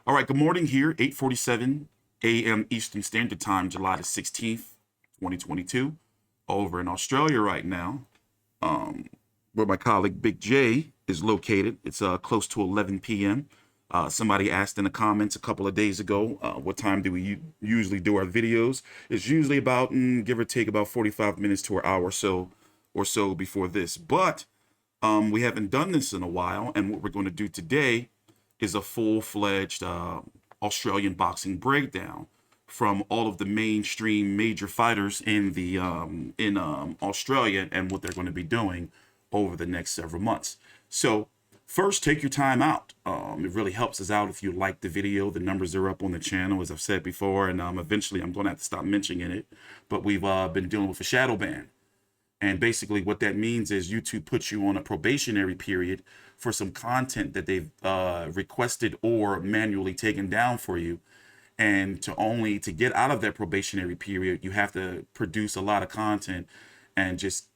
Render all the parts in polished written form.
All right, good morning here, 8:47 a.m. Eastern Standard Time, July the 16th, 2022, over in Australia right now, where my colleague Big J is located. It's close to 11 p.m. Somebody asked in the comments a couple of days ago, what time do we usually do our videos? It's usually about, give or take, about 45 minutes to an hour or so before this. But we haven't done this in a while, and what we're going to do today is a full-fledged Australian boxing breakdown from all of the mainstream major fighters in the Australia and what they're going to be doing over the next several months. So first, take your time out. It really helps us out if you like the video. The numbers are up on the channel, as I've said before, and eventually I'm going to have to stop mentioning it. But we've been dealing with a shadow ban. And basically what that means is YouTube puts you on a probationary period for some content that they've requested or manually taken down for you. And to get out of that probationary period, you have to produce a lot of content and just,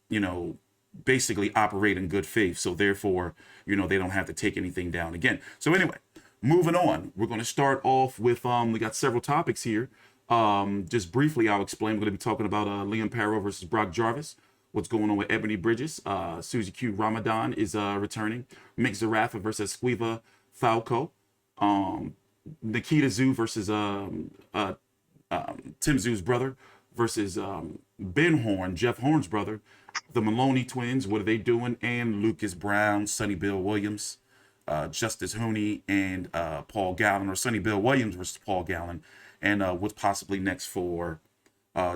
basically operate in good faith. So therefore, they don't have to take anything down again. So anyway, moving on, we're going to start off with, we got several topics here. Just briefly, I'll explain. We're going to be talking about Paro versus Brock Jarvis. What's going on with Ebanie Bridges? Susie Q Ramadan is returning. Zerafa versus Falcao. Nikita Tszyu versus Tszyu's brother versus Ben Horn, Jeff Horn's brother. The Moloney twins, what are they doing? And Lucas Browne, Sonny Bill Williams, Justice Huni, and Paul Gallen, or Sonny Bill Williams versus Paul Gallen, and what's possibly next for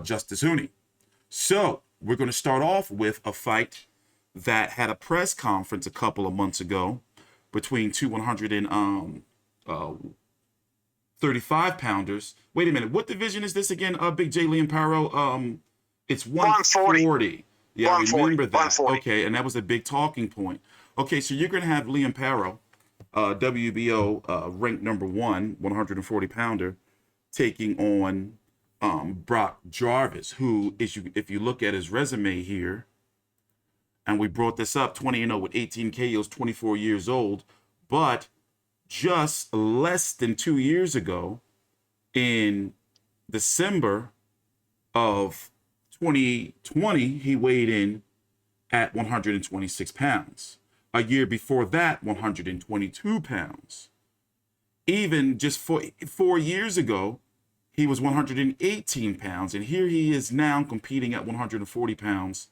Justice Huni. So we're going to start off with a fight that had a press conference a couple of months ago between two 135 pounders. Wait a minute, what division is this again? Big J, Liam Paro. It's 140. Yeah, I remember that. Okay, and that was a big talking point. Okay, so you're going to have Liam Paro, WBO ranked number 140 pounder, taking on Brock Jarvis, who, if you look at his resume here, and we brought this up, 20-0 with 18 KOs, 24 years old, but just less than 2 years ago, in December of 2020, he weighed in at 126 pounds. A year before that, 122 pounds. Even just 4 years ago, he was 118 pounds, and here he is now competing at 140 pounds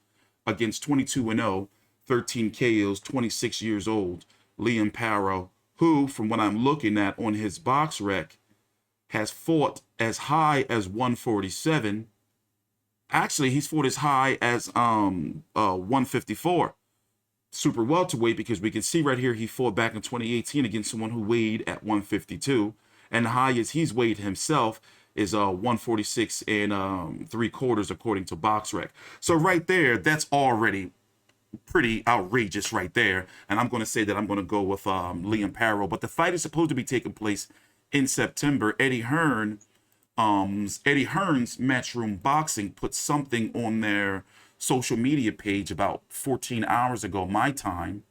against 22-0, 13 KOs, 26 years old, Liam Paro, who, from what I'm looking at on his box rec, has fought as high as 147. Actually, he's fought as high as 154. Super welterweight, because we can see right here he fought back in 2018 against someone who weighed at 152, and the highest he's weighed himself is 146 and 3/4 according to BoxRec. So right there, that's already pretty outrageous right there. And I'm going to say that I'm going to go with Liam Paro. But the fight is supposed to be taking place in September. Eddie Hearn's Matchroom Boxing put something on their social media page about 14 hours ago, my time,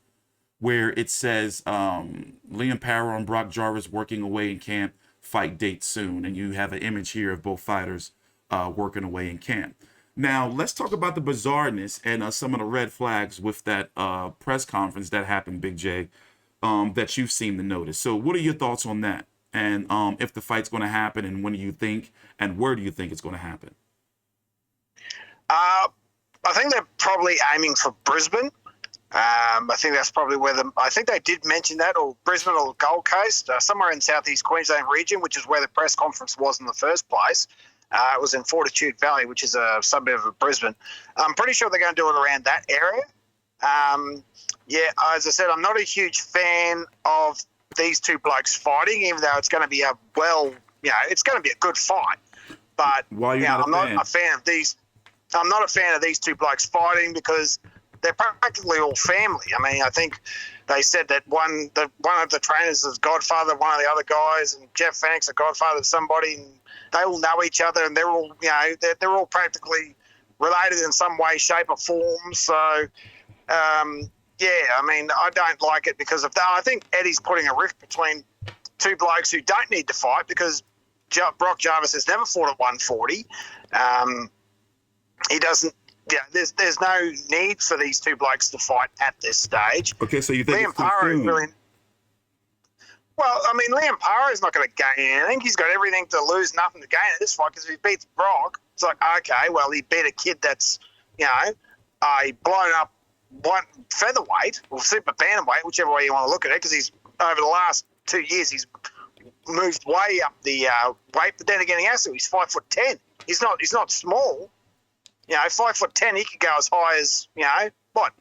where it says Liam Paro and Brock Jarvis working away in camp, fight date soon. And you have an image here of both fighters working away in camp. Now, let's talk about the bizarreness and some of the red flags with that press conference that happened, Big J, that you've seen to notice. So what are your thoughts on that? And if the fight's going to happen, and when do you think, and where do you think it's going to happen? I think they're probably aiming for Brisbane. I think that's probably where I think they did mention that, or Brisbane or Gold Coast, somewhere in Southeast Queensland region, which is where the press conference was in the first place. It was in Fortitude Valley, which is a suburb of Brisbane. I'm pretty sure they're going to do it around that area. As I said, I'm not a huge fan of these two blokes fighting, even though it's going to be it's going to be a good fight. But I'm not a fan of these. I'm not a fan of these two blokes fighting because they're practically all family. I mean, I think they said that one of the trainers is godfather of one of the other guys, and Jeff Fanck's a godfather of somebody, and they all know each other, and they're all they're all practically related in some way, shape, or form. So, I mean, I don't like it because of that. I think Eddie's putting a rift between two blokes who don't need to fight because Brock Jarvis has never fought at 140. He doesn't. Yeah, there's no need for these two blokes to fight at this stage. Okay, so you think Liam Paro really? Well, I mean, Liam Paro is not going to gain anything. He's got everything to lose, nothing to gain at this fight because if he beats Brock, it's like, okay, well, he beat a kid that's, a blown up one featherweight or super bantamweight, whichever way you want to look at it, because he's over the last 2 years he's moved way up the weight. But then again, he has to. He's 5'10". He's not small. 5'10", he could go as high as what?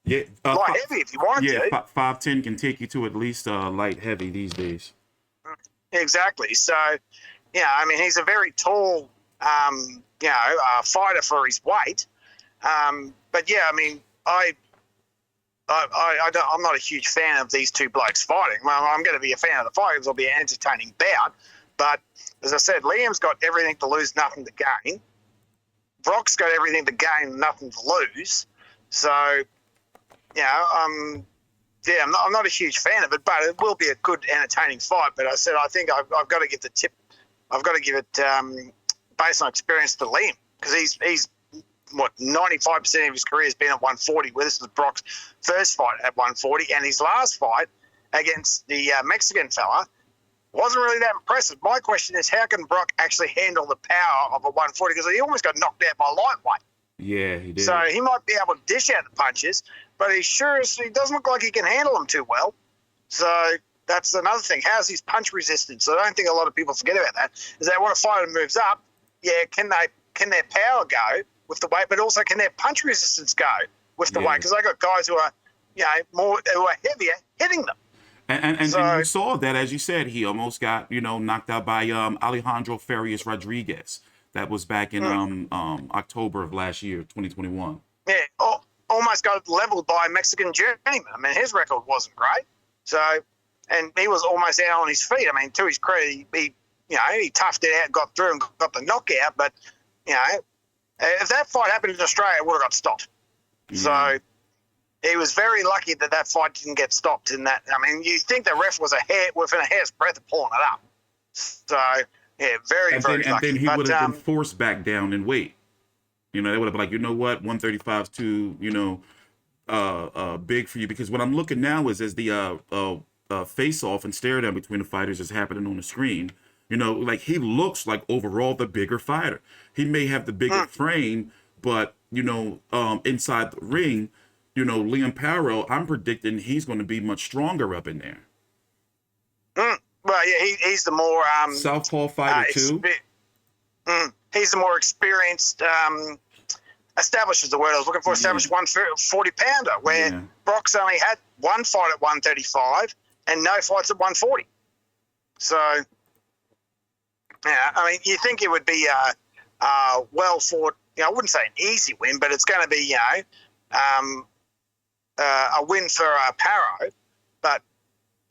Yeah, light heavy if you wanted to. Yeah, 5'10" can take you to at least light heavy these days. Exactly. So, I mean, he's a very tall, fighter for his weight. But yeah, I mean, I'm not a huge fan of these two blokes fighting. Well, I'm going to be a fan of the fight because it'll be an entertaining bout. But as I said, Liam's got everything to lose, nothing to gain. Brock's got everything to gain, nothing to lose. So, I'm not a huge fan of it, but it will be a good, entertaining fight. But I said I think I've got to give the tip. I've got to give it based on experience to Liam because he's 95% of his career has been at 140. Where this was Brock's first fight at 140, and his last fight against the Mexican fella wasn't really that impressive. My question is, how can Brock actually handle the power of a 140? Because he almost got knocked out by lightweight. Yeah, he did. So he might be able to dish out the punches, but he doesn't look like he can handle them too well. So that's another thing. How's his punch resistance? So I don't think a lot of people forget about that. Is that when a fighter moves up, can their power go with the weight, but also can their punch resistance go with the weight? Because they got guys who are, who are heavier hitting them. And you saw that, as you said, he almost got, knocked out by Alejandro Farias Rodriguez. That was back in October of last year, 2021. Yeah, almost got leveled by a Mexican journeyman. I mean, his record wasn't great. So, and he was almost out on his feet. I mean, to his credit, he toughed it out, got through and got the knockout. But, if that fight happened in Australia, it would have got stopped. Yeah. So he was very lucky that fight didn't get stopped in that. I mean, you think the ref was within a hair's breadth of pulling it up. So, yeah, very lucky. And then he would have been forced back down in weight. They would have been like, you know what, 135 is too, big for you. Because what I'm looking now is as the face-off and stare-down between the fighters is happening on the screen. Like he looks like overall the bigger fighter. He may have the bigger frame, but, inside the ring, Liam Paro, I'm predicting he's going to be much stronger up in there. Well, yeah, he's the more southpaw fighter too. He's the more experienced. Established is the word I was looking for. Established 140 pounder, where Brock's only had one fight at 135 and no fights at 140. So, yeah, I mean, you think it would be well fought. I wouldn't say an easy win, but it's going to be a win for Paro. But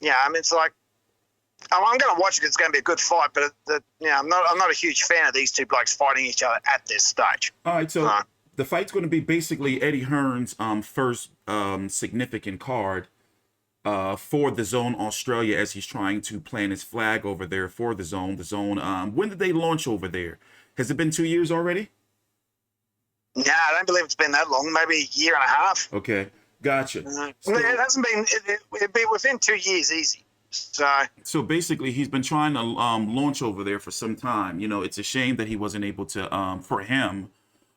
I mean, it's like I'm going to watch it because it's going to be a good fight. But I'm not a huge fan of these two blokes fighting each other at this stage. All right, so the fight's going to be basically Eddie Hearn's first significant card for the Zone Australia as he's trying to plant his flag over there for the Zone. The Zone. When did they launch over there? Has it been 2 years already? No, I don't believe it's been that long. Maybe a year and a half. Okay, gotcha. It hasn't been. It'd be within 2 years, easy. So basically, he's been trying to launch over there for some time. It's a shame that he wasn't able to, for him,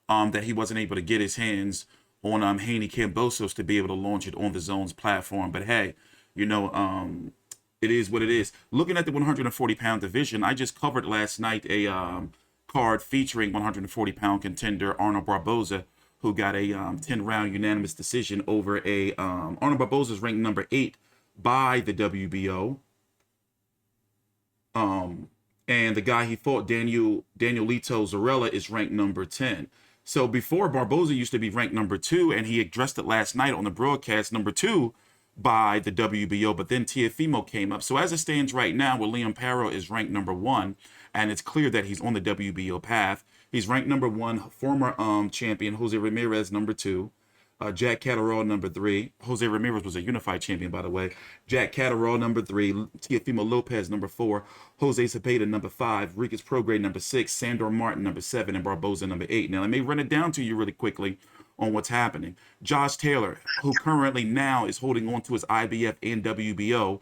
that he wasn't able to get his hands on Haney Cambosos to be able to launch it on the Zone's platform. But hey, it is what it is. Looking at the 140-pound division, I just covered last night a card featuring 140-pound contender Arnold Barboza, who got a 10-round unanimous decision over Arnold Barboza's ranked number 8 by the WBO. And the guy he fought, Danielito Zarella, is ranked number 10. So before, Barboza used to be ranked number 2, and he addressed it last night on the broadcast, number 2 by the WBO, but then Teofimo came up. So as it stands right now, where Liam Paro is ranked number 1, and it's clear that he's on the WBO path. He's ranked number 1, former champion Jose Ramirez number 2, Jack Catterall, number 3. Jose Ramirez was a unified champion, by the way. Jack Catterall, number 3. Teofimo Lopez, number 4. Jose Cepeda, number 5. Rikus Prograis, number 6. Sandor Martin, number 7. And Barboza, number 8. Now, let me run it down to you really quickly on what's happening. Josh Taylor, who currently now is holding on to his IBF and WBO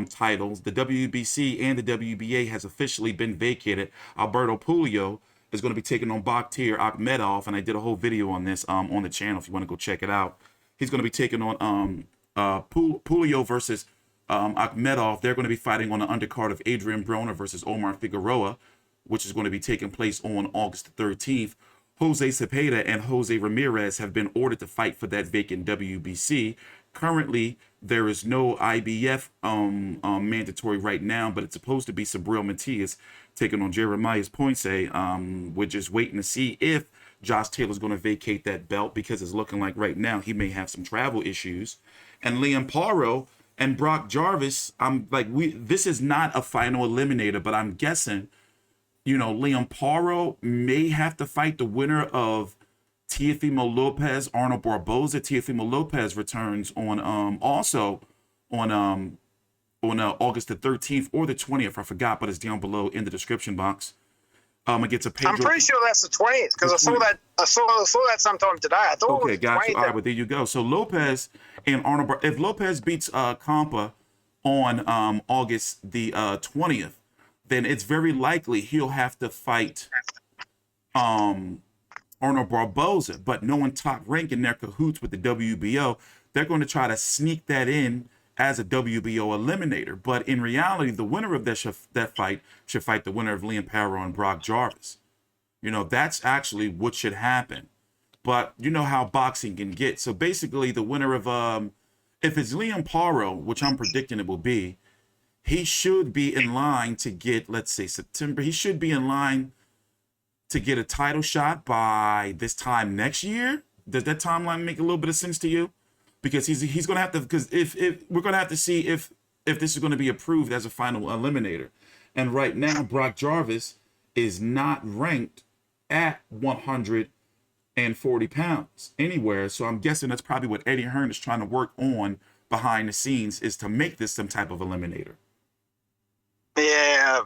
titles. The WBC and the WBA has officially been vacated. Alberto Puello is going to be taking on Bakhtir Akhmedov, and I did a whole video on this on the channel if you want to go check it out. He's going to be taking on Puello versus Akhmedov. They're going to be fighting on the undercard of Adrian Browne versus Omar Figueroa, which is going to be taking place on August 13th. Jose Cepeda and Jose Ramirez have been ordered to fight for that vacant WBC. Currently, there is no IBF mandatory right now, but it's supposed to be Subriel Matias taking on Jeremias Ponce. We're just waiting to see if Josh Taylor's going to vacate that belt, because it's looking like right now he may have some travel issues. And Liam Paro and Brock Jarvis, this is not a final eliminator, but I'm guessing, Liam Paro may have to fight the winner of Teofimo Lopez, Arnold Barboza. Teofimo Lopez returns on also on August the 13th or the 20th. I forgot, but it's down below in the description box. Against a Pedro. I'm pretty sure that's the 20th, because I saw that sometime today. I thought it was the 20th. Gotcha. All right, well, there you go. So Lopez and Arnold, if Lopez beats Compa on August the 20th, then it's very likely he'll have to fight Arnold Barboza. But knowing Top Rank in their cahoots with the WBO, they're going to try to sneak that in as a WBO eliminator. But in reality, the winner of that fight should fight the winner of Liam Paro and Brock Jarvis. That's actually what should happen. But you know how boxing can get. So basically, the winner of if it's Liam Paro, which I'm predicting it will be, he should be in line to get, let's say September. He should be in line to get a title shot by this time next year. Does that timeline make a little bit of sense to you? Because he's going to have to, because if we're going to have to see if this is going to be approved as a final eliminator. And right now, Brock Jarvis is not ranked at 140 pounds anywhere. So I'm guessing that's probably what Eddie Hearn is trying to work on behind the scenes, is to make this some type of eliminator. Yeah.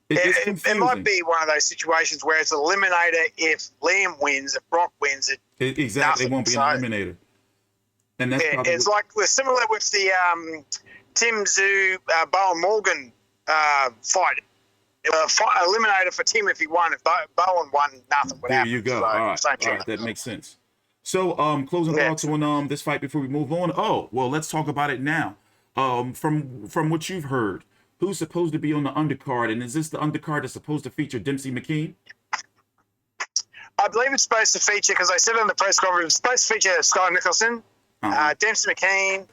It might be one of those situations where it's an eliminator if Liam wins, if Brock wins it. Exactly, it won't be an eliminator. And that's it's like similar with the Tszyu Bowen Morgan fight. Eliminator for Tim if he won. If Bowen won, nothing would happen. There you go. So, all right, that makes sense. So closing thoughts on this fight before we move on. Oh, well, let's talk about it now. From what you've heard, who's supposed to be on the undercard, and is this the undercard that's supposed to feature Demsey McKean? I believe it's supposed to feature, because I said in the press conference, it's supposed to feature Scott Nicholson, Demsey McKean,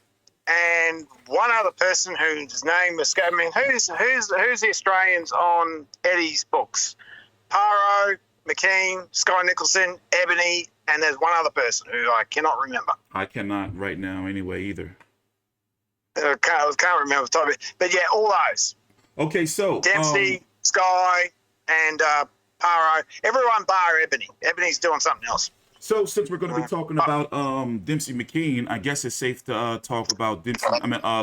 and one other person whose name escaped me. Who's the Australians on Eddie's books? Paro, McKean, Scott Nicholson, Ebony, and there's one other person who I cannot remember. I cannot right now anyway either. I can't remember the top of it. But yeah, all those. Okay, so Demsey, Sky, and Paro. Everyone bar Ebony. Ebony's doing something else. So since we're going to be talking about Demsey McKean, I guess it's safe to talk about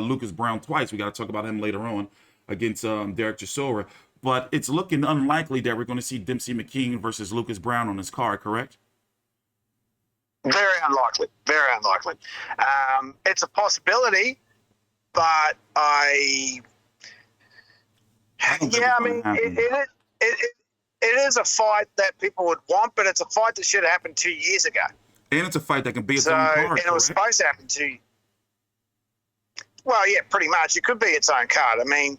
Lucas Browne twice. We got to talk about him later on against Derek Chisora. But it's looking unlikely that we're going to see Demsey McKean versus Lucas Browne on this card, correct? Very unlikely. Very unlikely. It's a possibility, but it is a fight that people would want, but it's a fight that should have happened 2 years ago. And it's a fight that can be its own card, and it was supposed to happen well, yeah, pretty much. It could be its own card. I mean,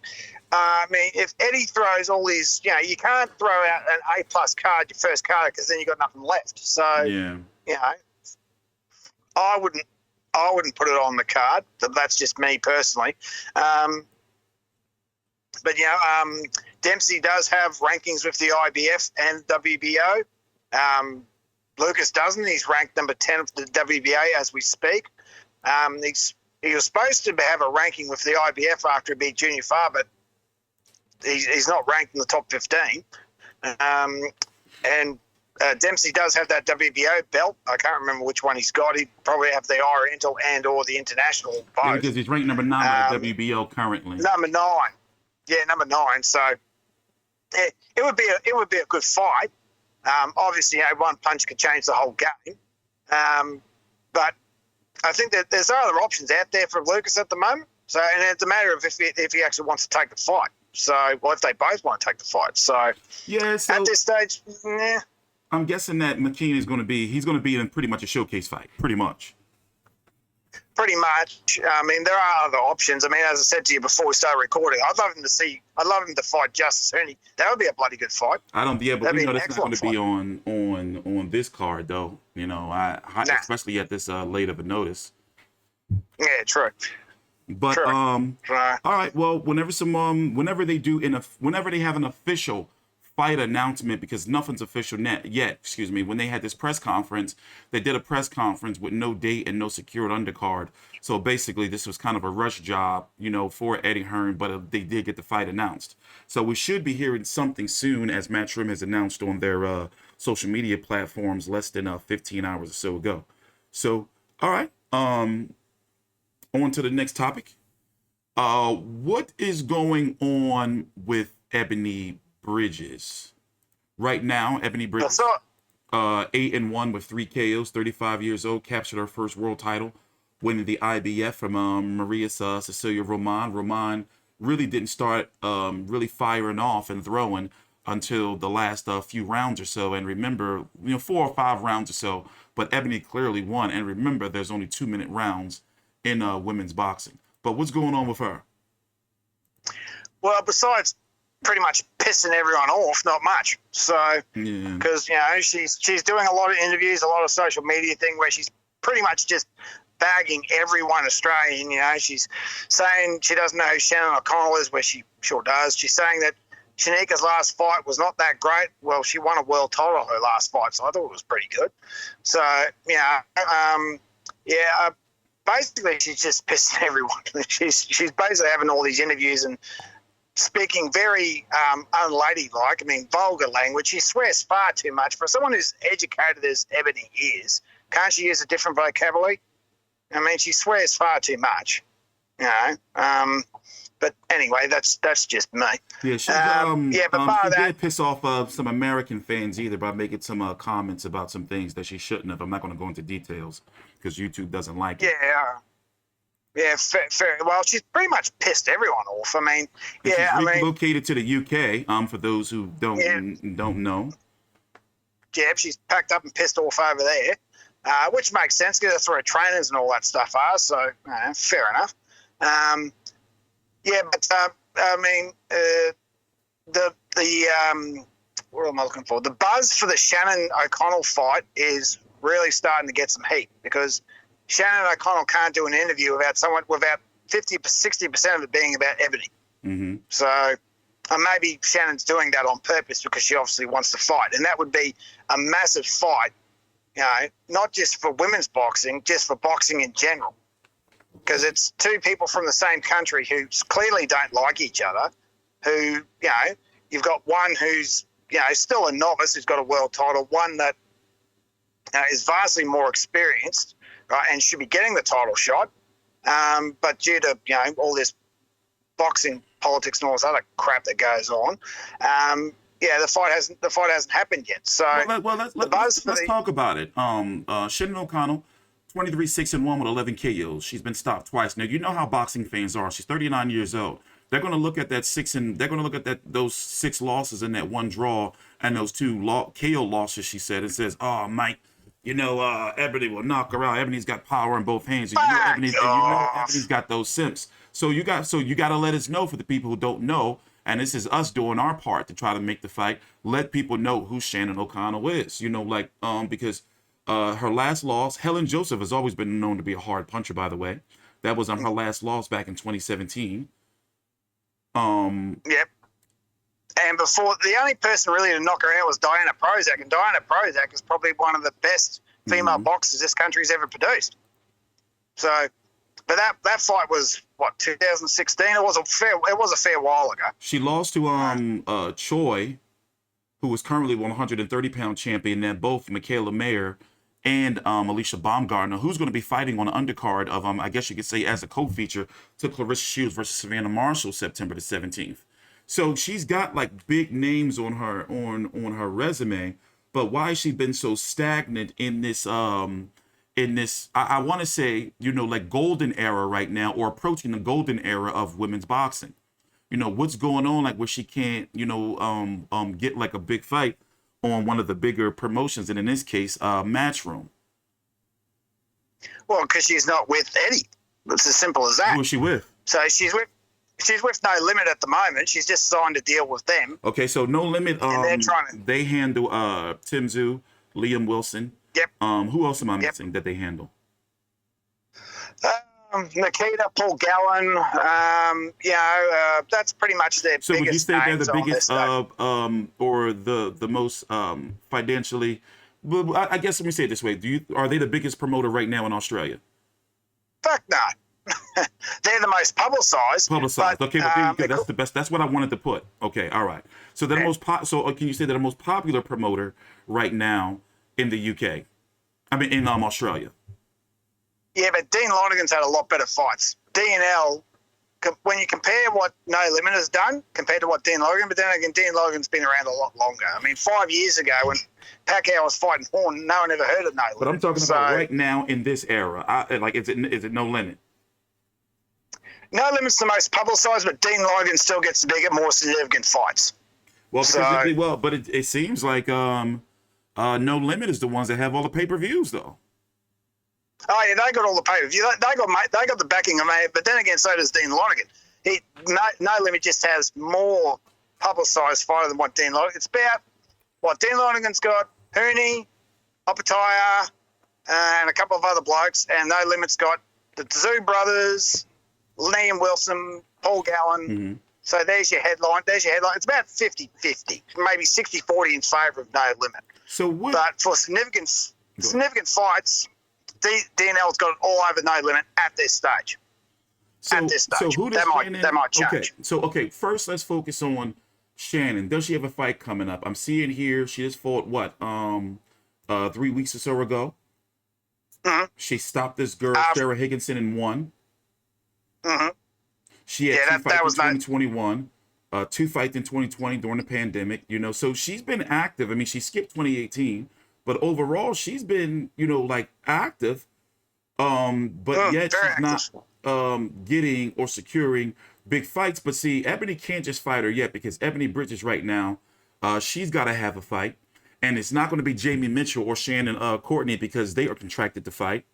if Eddie throws all these, you can't throw out an A+ card, your first card, because then you got nothing left. So, I wouldn't put it on the card. That's just me personally. But Demsey does have rankings with the IBF and WBO. Lucas doesn't. He's ranked number 10 of the WBA as we speak. He was supposed to have a ranking with the IBF after he beat Junior Farr, but he's not ranked in the top 15. And Demsey does have that WBO belt. I can't remember which one he's got. He probably have the Oriental and or the International both. Yeah, because he's ranked number 9 by the WBO currently. Number 9. Yeah, number 9. So it would be a good fight. Obviously, one punch could change the whole game. But I think that there's other options out there for Lucas at the moment. So, and it's a matter of if he actually wants to take the fight. So, well, if they both want to take the fight. So, yeah. So at this stage, yeah. I'm guessing that McKean is going to be in pretty much a showcase fight, pretty much. Pretty much. I mean, there are other options. I mean, as I said to you before we started recording, I'd love him to fight Justice Huni. That would be a bloody good fight. But we know that's not going to be on this card, though. You know, especially at this late of a notice. Yeah, true. But true. All right. Well, whenever they have an official fight announcement, because nothing's official yet. When they had this press conference, they did a press conference with no date and no secured undercard. So basically, this was kind of a rush job, for Eddie Hearn, but they did get the fight announced. So we should be hearing something soon, as Matchroom has announced on their social media platforms less than 15 hours or so ago. So, all right. On to the next topic. What is going on with Ebanie Bridges? Right now, Ebanie Bridges, 8-1 with 3 KOs, 35 years old, captured her first world title, winning the IBF from Maria Cecilia Roman. Roman really didn't start really firing off and throwing until the last few rounds or so. And remember, 4 or 5 rounds or so, but Ebanie clearly won. And remember, there's only 2-minute rounds in women's boxing. But what's going on with her? Well, besides pretty much pissing everyone off, not much. So, because she's doing a lot of interviews, a lot of social media thing where she's pretty much just bagging everyone Australian. She's saying she doesn't know who Shannon O'Connell is, where she sure does. She's saying that Shanika's last fight was not that great. Well, she won a world title her last fight, so I thought it was pretty good. So, basically she's just pissing everyone. She's basically having all these interviews and speaking very unladylike. I mean, vulgar language. She swears far too much. For someone who's educated as Ebanie is, can't she use a different vocabulary? I mean, she swears far too much. But anyway, that's just me. Yeah, she did piss off some American fans either by making some comments about some things that she shouldn't have. I'm not going to go into details because YouTube doesn't like it. Yeah, fair. Well, she's pretty much pissed everyone off. I mean, She's relocated to the UK. For those who don't know. Yeah, she's packed up and pissed off over there, which makes sense because that's where her trainers and all that stuff are. So fair enough. What am I looking for? The buzz for the Shannon O'Connell fight is really starting to get some heat because Shannon O'Connell can't do an interview without 50-60% of it being about Ebanie. Mm-hmm. So maybe Shannon's doing that on purpose because she obviously wants to fight, and that would be a massive fight. Not just for women's boxing, just for boxing in general. Because it's 2 people from the same country who clearly don't like each other, who, you've got one who's, still a novice who's got a world title, one that is vastly more experienced, right, and should be getting the title shot. But due to, all this boxing politics and all this other crap that goes on, the fight hasn't happened yet. So let's talk about it. Shannon O'Connell, 23-6-1 with 11 KOs. She's been stopped twice. Now you know how boxing fans are. She's 39 years old. They're going to look at that those 6 losses and that 1 draw and those 2 KO losses. She said and says, "Oh, Mike, Ebanie will knock her out. Ebanie's got power in both hands. And Ebanie's got those simps. So you got to let us know, for the people who don't know, and this is us doing our part to try to make the fight. Let people know who Shannon O'Connell is. Because." Her last loss, Helen Joseph has always been known to be a hard puncher, by the way. That was on her last loss back in 2017. Yep. And before, the only person really to knock her out was Diana Prozac. And Diana Prozac is probably one of the best female boxers this country's ever produced. So, but that fight was, 2016? It was a fair while ago. She lost to Choi, who is currently 130-pound champion, and both Michaela Mayer and Alicia Baumgartner, who's going to be fighting on the undercard of, I guess you could say as a co-feature, to Clarissa Shields versus Savannah Marshall, September the 17th. So she's got like big names on her resume, but why has she been so stagnant in this I want to say, like golden era right now, or approaching the golden era of women's boxing? What's going on, like where she can't, get like a big fight on one of the bigger promotions, and in this case, Matchroom. Well, because she's not with Eddie. It's as simple as that. Who is she with? So she's with No Limit at the moment. She's just signed a deal with them. Okay, so No Limit, and they're trying to... they handle Tszyu, Liam Wilson. Yep. Who else am I missing that they handle? Nikita, Paul Gallen, that's pretty much their biggest. So would you say they're the biggest, or the most financially? Well, I guess let me say it this way: are they the biggest promoter right now in Australia? Fuck no. They're the most publicized. Publicized. Okay, but that's the best. That's what I wanted to put. Okay, all right. So they're the most. So can you say they're the most popular promoter right now in the UK? I mean, in Australia. Yeah, but Dean Lonergan's had a lot better fights. D&L, when you compare what No Limit has done compared to what Dean Lonergan, but then again, Dean Lonergan's been around a lot longer. I mean, 5 years ago when Falcao was fighting Horn, no one ever heard of No Limit. But I'm talking about right now in this era. Is it No Limit? No Limit's the most publicised, but Dean Lonergan still gets the bigger, more significant fights. Well, but it seems like No Limit is the ones that have all the pay-per-views, though. Oh yeah, they got all the pay-per-view. They got the backing of me, but then again, so does Dean Lonergan. No Limit just has more publicised fighter than what Dean Lonergan. It's about what Dean Lonergan's got: Huni, Opataya, and a couple of other blokes, and No Limit's got the Tszyu brothers, Liam Wilson, Paul Gallen. Mm-hmm. So there's your headline. It's about 50-50, maybe 60-40 in favour of No Limit. But for significant fights, DNL's got it all over No Limit at this stage. So who does Shannon? That might change. Okay. First, let's focus on Shannon. Does she have a fight coming up? I'm seeing here she just fought 3 weeks or so ago. Mm-hmm. She stopped this girl Sarah Higginson and won. Mm-hmm. She had two fights in 2021. 2 fights in 2020 during the pandemic. So she's been active. I mean, she skipped 2018. But overall, she's been, active, but yet she's not getting or securing big fights. But see, Ebony can't just fight her yet because Ebanie Bridges right now, she's got to have a fight. And it's not going to be Jamie Mitchell or Shannon Courtney because they are contracted to fight.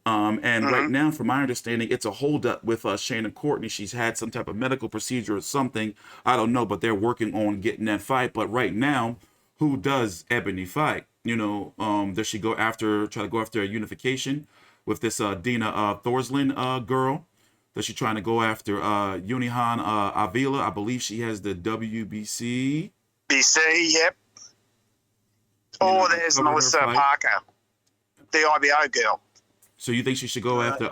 Right now, from my understanding, it's a holdup with Shannon Courtney. She's had some type of medical procedure or something. I don't know, but they're working on getting that fight. But right now, who does Ebony fight? Does she try to go after a unification with this Dina Thorslin girl? Does she trying to go after Unihan Avila? I believe she has the WBC. BC, yep. There's Melissa Parker, the IBO girl. So you think she should go after?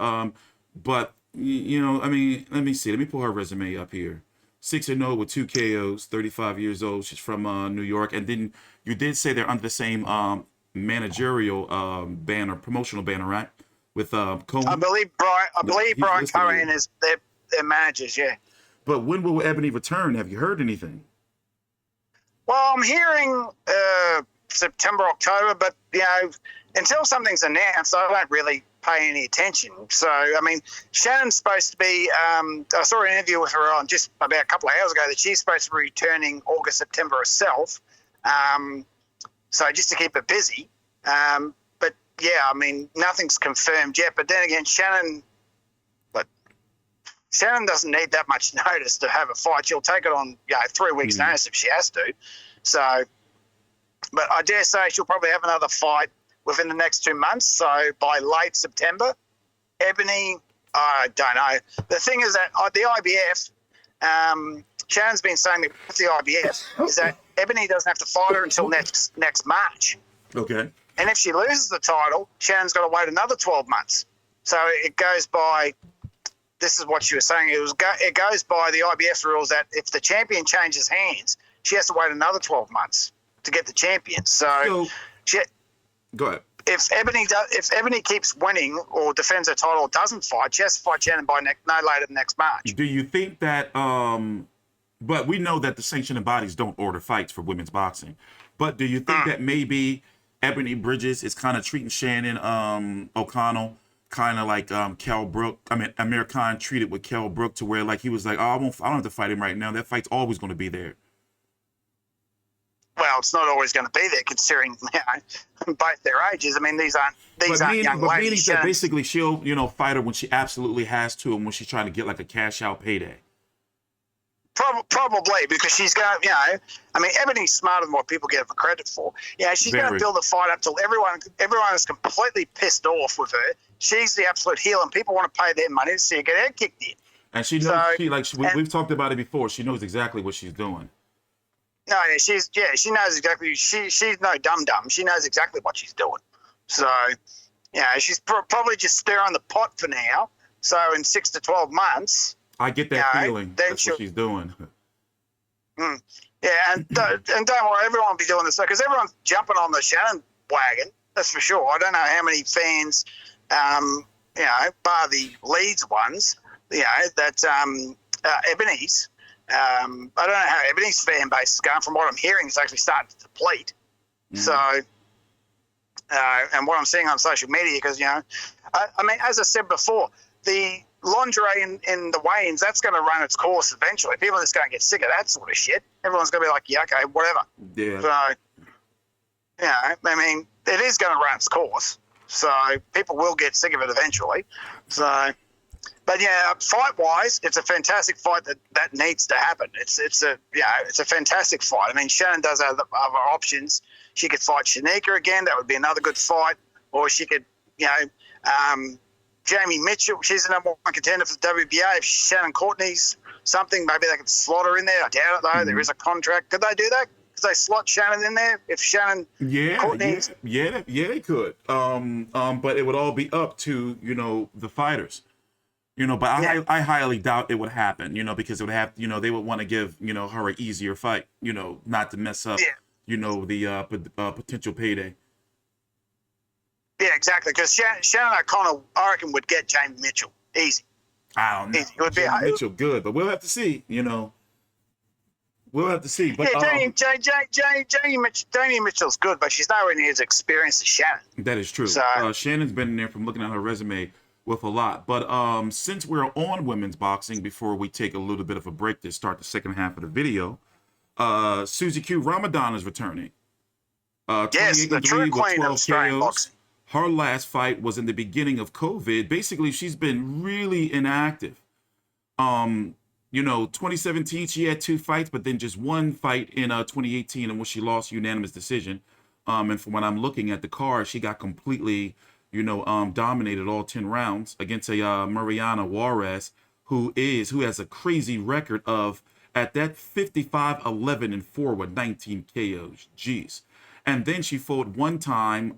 But I mean, let me see. Let me pull her resume up here. 6-0 with 2 KOs, 35 years old. She's from New York. And then you did say they're under the same managerial promotional banner, right? With Cohen. I believe Brian Cohen is their managers, yeah. But when will Ebony return? Have you heard anything? Well, I'm hearing September, October, but until something's announced, I don't really pay any attention. So, I mean, Shannon's supposed to be, I saw an interview with her on just about a couple of hours ago that she's supposed to be returning August, September herself. So just to keep her busy. But yeah, I mean, nothing's confirmed yet. But then again, Shannon doesn't need that much notice to have a fight. She'll take it on 3 weeks' notice if she has to. So, but I dare say she'll probably have another fight within the next 2 months. So by late September, Ebony, I don't know. The thing is that the IBF, Shannon's been saying that with the IBF is that Ebony doesn't have to fight her until next March. Okay. And if she loses the title, Shannon's got to wait another 12 months. So it goes by, this is what she was saying, it goes by the IBF rules that if the champion changes hands, she has to wait another 12 months to get the champion. So go ahead. If Ebony keeps winning or defends her title or doesn't fight, she has to fight Shannon by no later than next March. Do you think that? But we know that the sanctioning bodies don't order fights for women's boxing. But do you think that maybe Ebanie Bridges is kind of treating Shannon O'Connell kind of like Amir Khan treated with Kell Brook, to where like he was like, oh, I don't have to fight him right now. That fight's always going to be there. Well, it's not always going to be there, considering both their ages. I mean, these aren't young ladies. Meaning that basically she'll fight her when she absolutely has to, and when she's trying to get like a cash out payday. Probably, because she's going to, I mean, Ebony's smarter than what people get her credit for. She's going to build the fight up till everyone is completely pissed off with her. She's the absolute heel, and people want to pay their money to see her get head kicked in. And she knows, we've talked about it before. She knows exactly what she's doing. No, she knows exactly. She's no dum-dum. She knows exactly what she's doing. So, she's probably just stirring the pot for now. So in 6 to 12 months, I get that feeling. That's what she's doing. Yeah, and don't worry, everyone will be doing this because everyone's jumping on the Shannon wagon. That's for sure. I don't know how many fans, bar the Leeds ones, that Ebony's. I don't know how Ebony's fan base is going. From what I'm hearing, it's actually starting to deplete. So, and what I'm seeing on social media, because I mean, as I said before, the lingerie in the weigh-ins, that's going to run its course eventually. People are just going to get sick of that sort of shit. Everyone's going to be like, yeah, okay, whatever. Yeah. So, I mean, it is going to run its course. So people will get sick of it eventually. So. But fight-wise, it's a fantastic fight that needs to happen. It's a fantastic fight. I mean, Shannon does have other options. She could fight Shanika again. That would be another good fight. Or she could, Jamie Mitchell. She's the number one contender for the WBA. If Shannon Courtney's something, maybe they could slot her in there. I doubt it though. There is a contract. Could they do that? Could they slot Shannon in there if Shannon? Courtney's... Yeah, they could. But it would all be up to the fighters. But I highly doubt it would happen, because it would have, they would want to give, her an easier fight, not to mess up, the potential payday. Yeah, exactly. Because Shannon O'Connell, I reckon, would get Jamie Mitchell easy. I don't know. Easy. It would Jamie Mitchell good, but we'll have to see, We'll have to see. But, Jamie Mitchell's good, but she's nowhere near as experienced as Shannon. That is true. So, Shannon's been in there from looking at her resume with a lot. But since we're on women's boxing, before we take a little bit of a break to start the second half of the video, Suzy Q Ramadan is returning. Yes, the true queen of Australian boxing. Her last fight was in the beginning of COVID. Basically, she's been really inactive. 2017, she had 2 fights, but then just 1 fight in 2018 in which she lost unanimous decision. And from what I'm looking at the card, she got completely dominated all 10 rounds against a Mariana Juarez, who has a crazy record of, at that 55-11-4 with 19 KOs. Jeez. And then she fought 1 time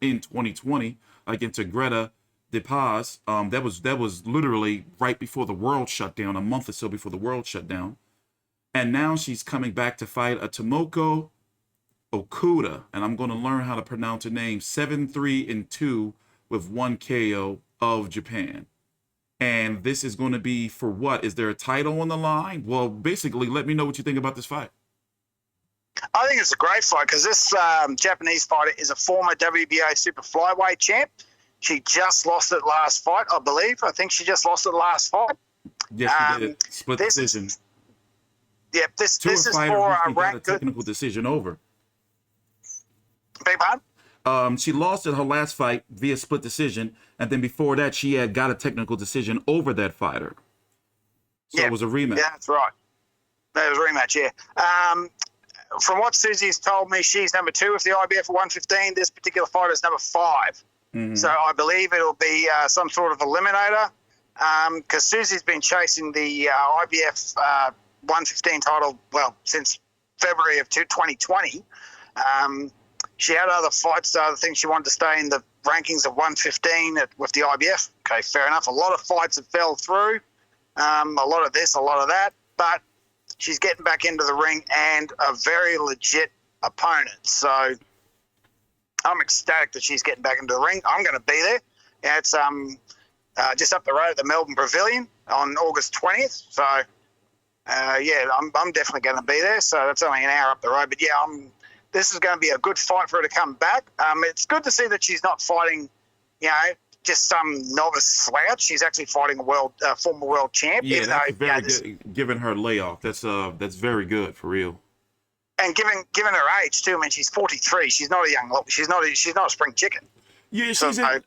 in 2020 against Greta De Paz. That was literally right before the world shut down, a month or so before the world shut down. And now she's coming back to fight a Tomoko Okuda, and I'm going to learn how to pronounce her name, 7-3-2 with 1 KO of Japan. And this is going to be for what? Is there a title on the line? Well, basically, let me know what you think about this fight. I think it's a great fight because this Japanese fighter is a former WBA super flyweight champ. She just lost it last fight, I believe. I think she just lost it last fight. Yes, she did. Split decision. Yep, this is for a ranked technical decision over. Big pardon? She lost at her last fight via split decision, and then before that, she had got a technical decision over that fighter. So it was a rematch. Yeah, that's right. That was a rematch, yeah. From what Susie's told me, she's number 2 with the IBF at 115. This particular fighter is number 5. Mm-hmm. So I believe it'll be some sort of eliminator because Susie's been chasing the IBF 115 title, since February of 2020. She had other fights, other things she wanted to stay in the rankings of 115 with the IBF. Okay, fair enough. A lot of fights have fell through. A lot of this, a lot of that. But she's getting back into the ring and a very legit opponent. So I'm ecstatic that she's getting back into the ring. I'm going to be there. Yeah, it's just up the road at the Melbourne Pavilion on August 20th. So, I'm definitely going to be there. So that's only an hour up the road. But, yeah, this is going to be a good fight for her to come back. It's good to see that she's not fighting, just some novice slouch. She's actually fighting a former world champ. Yeah, that's very good. Giving her layoff, that's very good for real. And given her age too, I mean, she's 43. She's not a young. She's not a spring chicken. Yeah,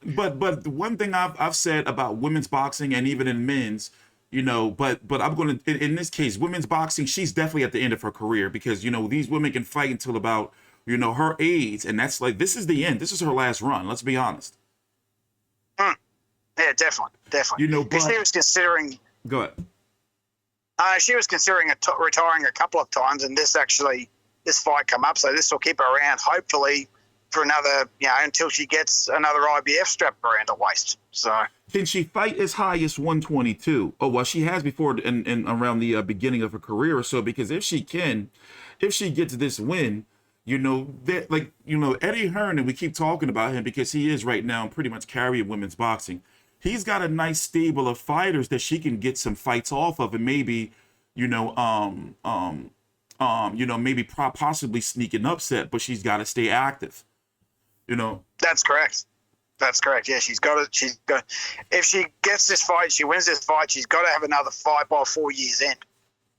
but one thing I've said about women's boxing and even in men's, but I'm going to in this case, women's boxing, she's definitely at the end of her career because these women can fight until about her age, and that's like this is the end. This is her last run. Let's be honest. Yeah, definitely. Because she was considering. Go ahead. She was considering retiring a couple of times, and this fight come up, so this will keep her around, hopefully, for another, until she gets another IBF strap around her waist. So can she fight as high as 122? Oh, well, she has before in around the beginning of her career or so. Because if she gets this win, Eddie Hearn, and we keep talking about him because he is right now pretty much carrying women's boxing. He's got a nice stable of fighters that she can get some fights off of, and maybe, maybe possibly sneak an upset, but she's got to stay active. That's correct. Yeah, she's got. If she gets this fight, she wins this fight. She's got to have another fight by 4 years end.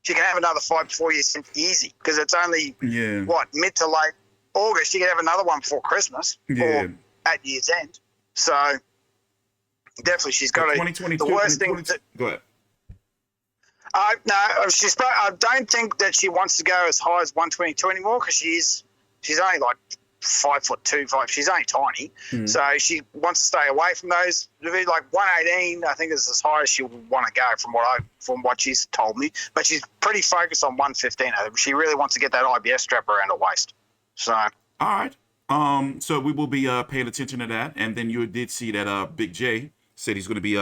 She can have another fight before 4 years end easy because it's only mid to late August. She can have another one before Christmas or at year's end. So definitely, she's got to. 2022. The worst thing. Go ahead. I don't think that she wants to go as high as 122 anymore because she's only like 5'2". She's only tiny, so she wants to stay away from those. Like 118, I think is as high as she would want to go from what she's told me. But she's pretty focused on 115. She really wants to get that IBS strap around her waist. So all right, so we will be paying attention to that. And then you did see that Big J said he's going to be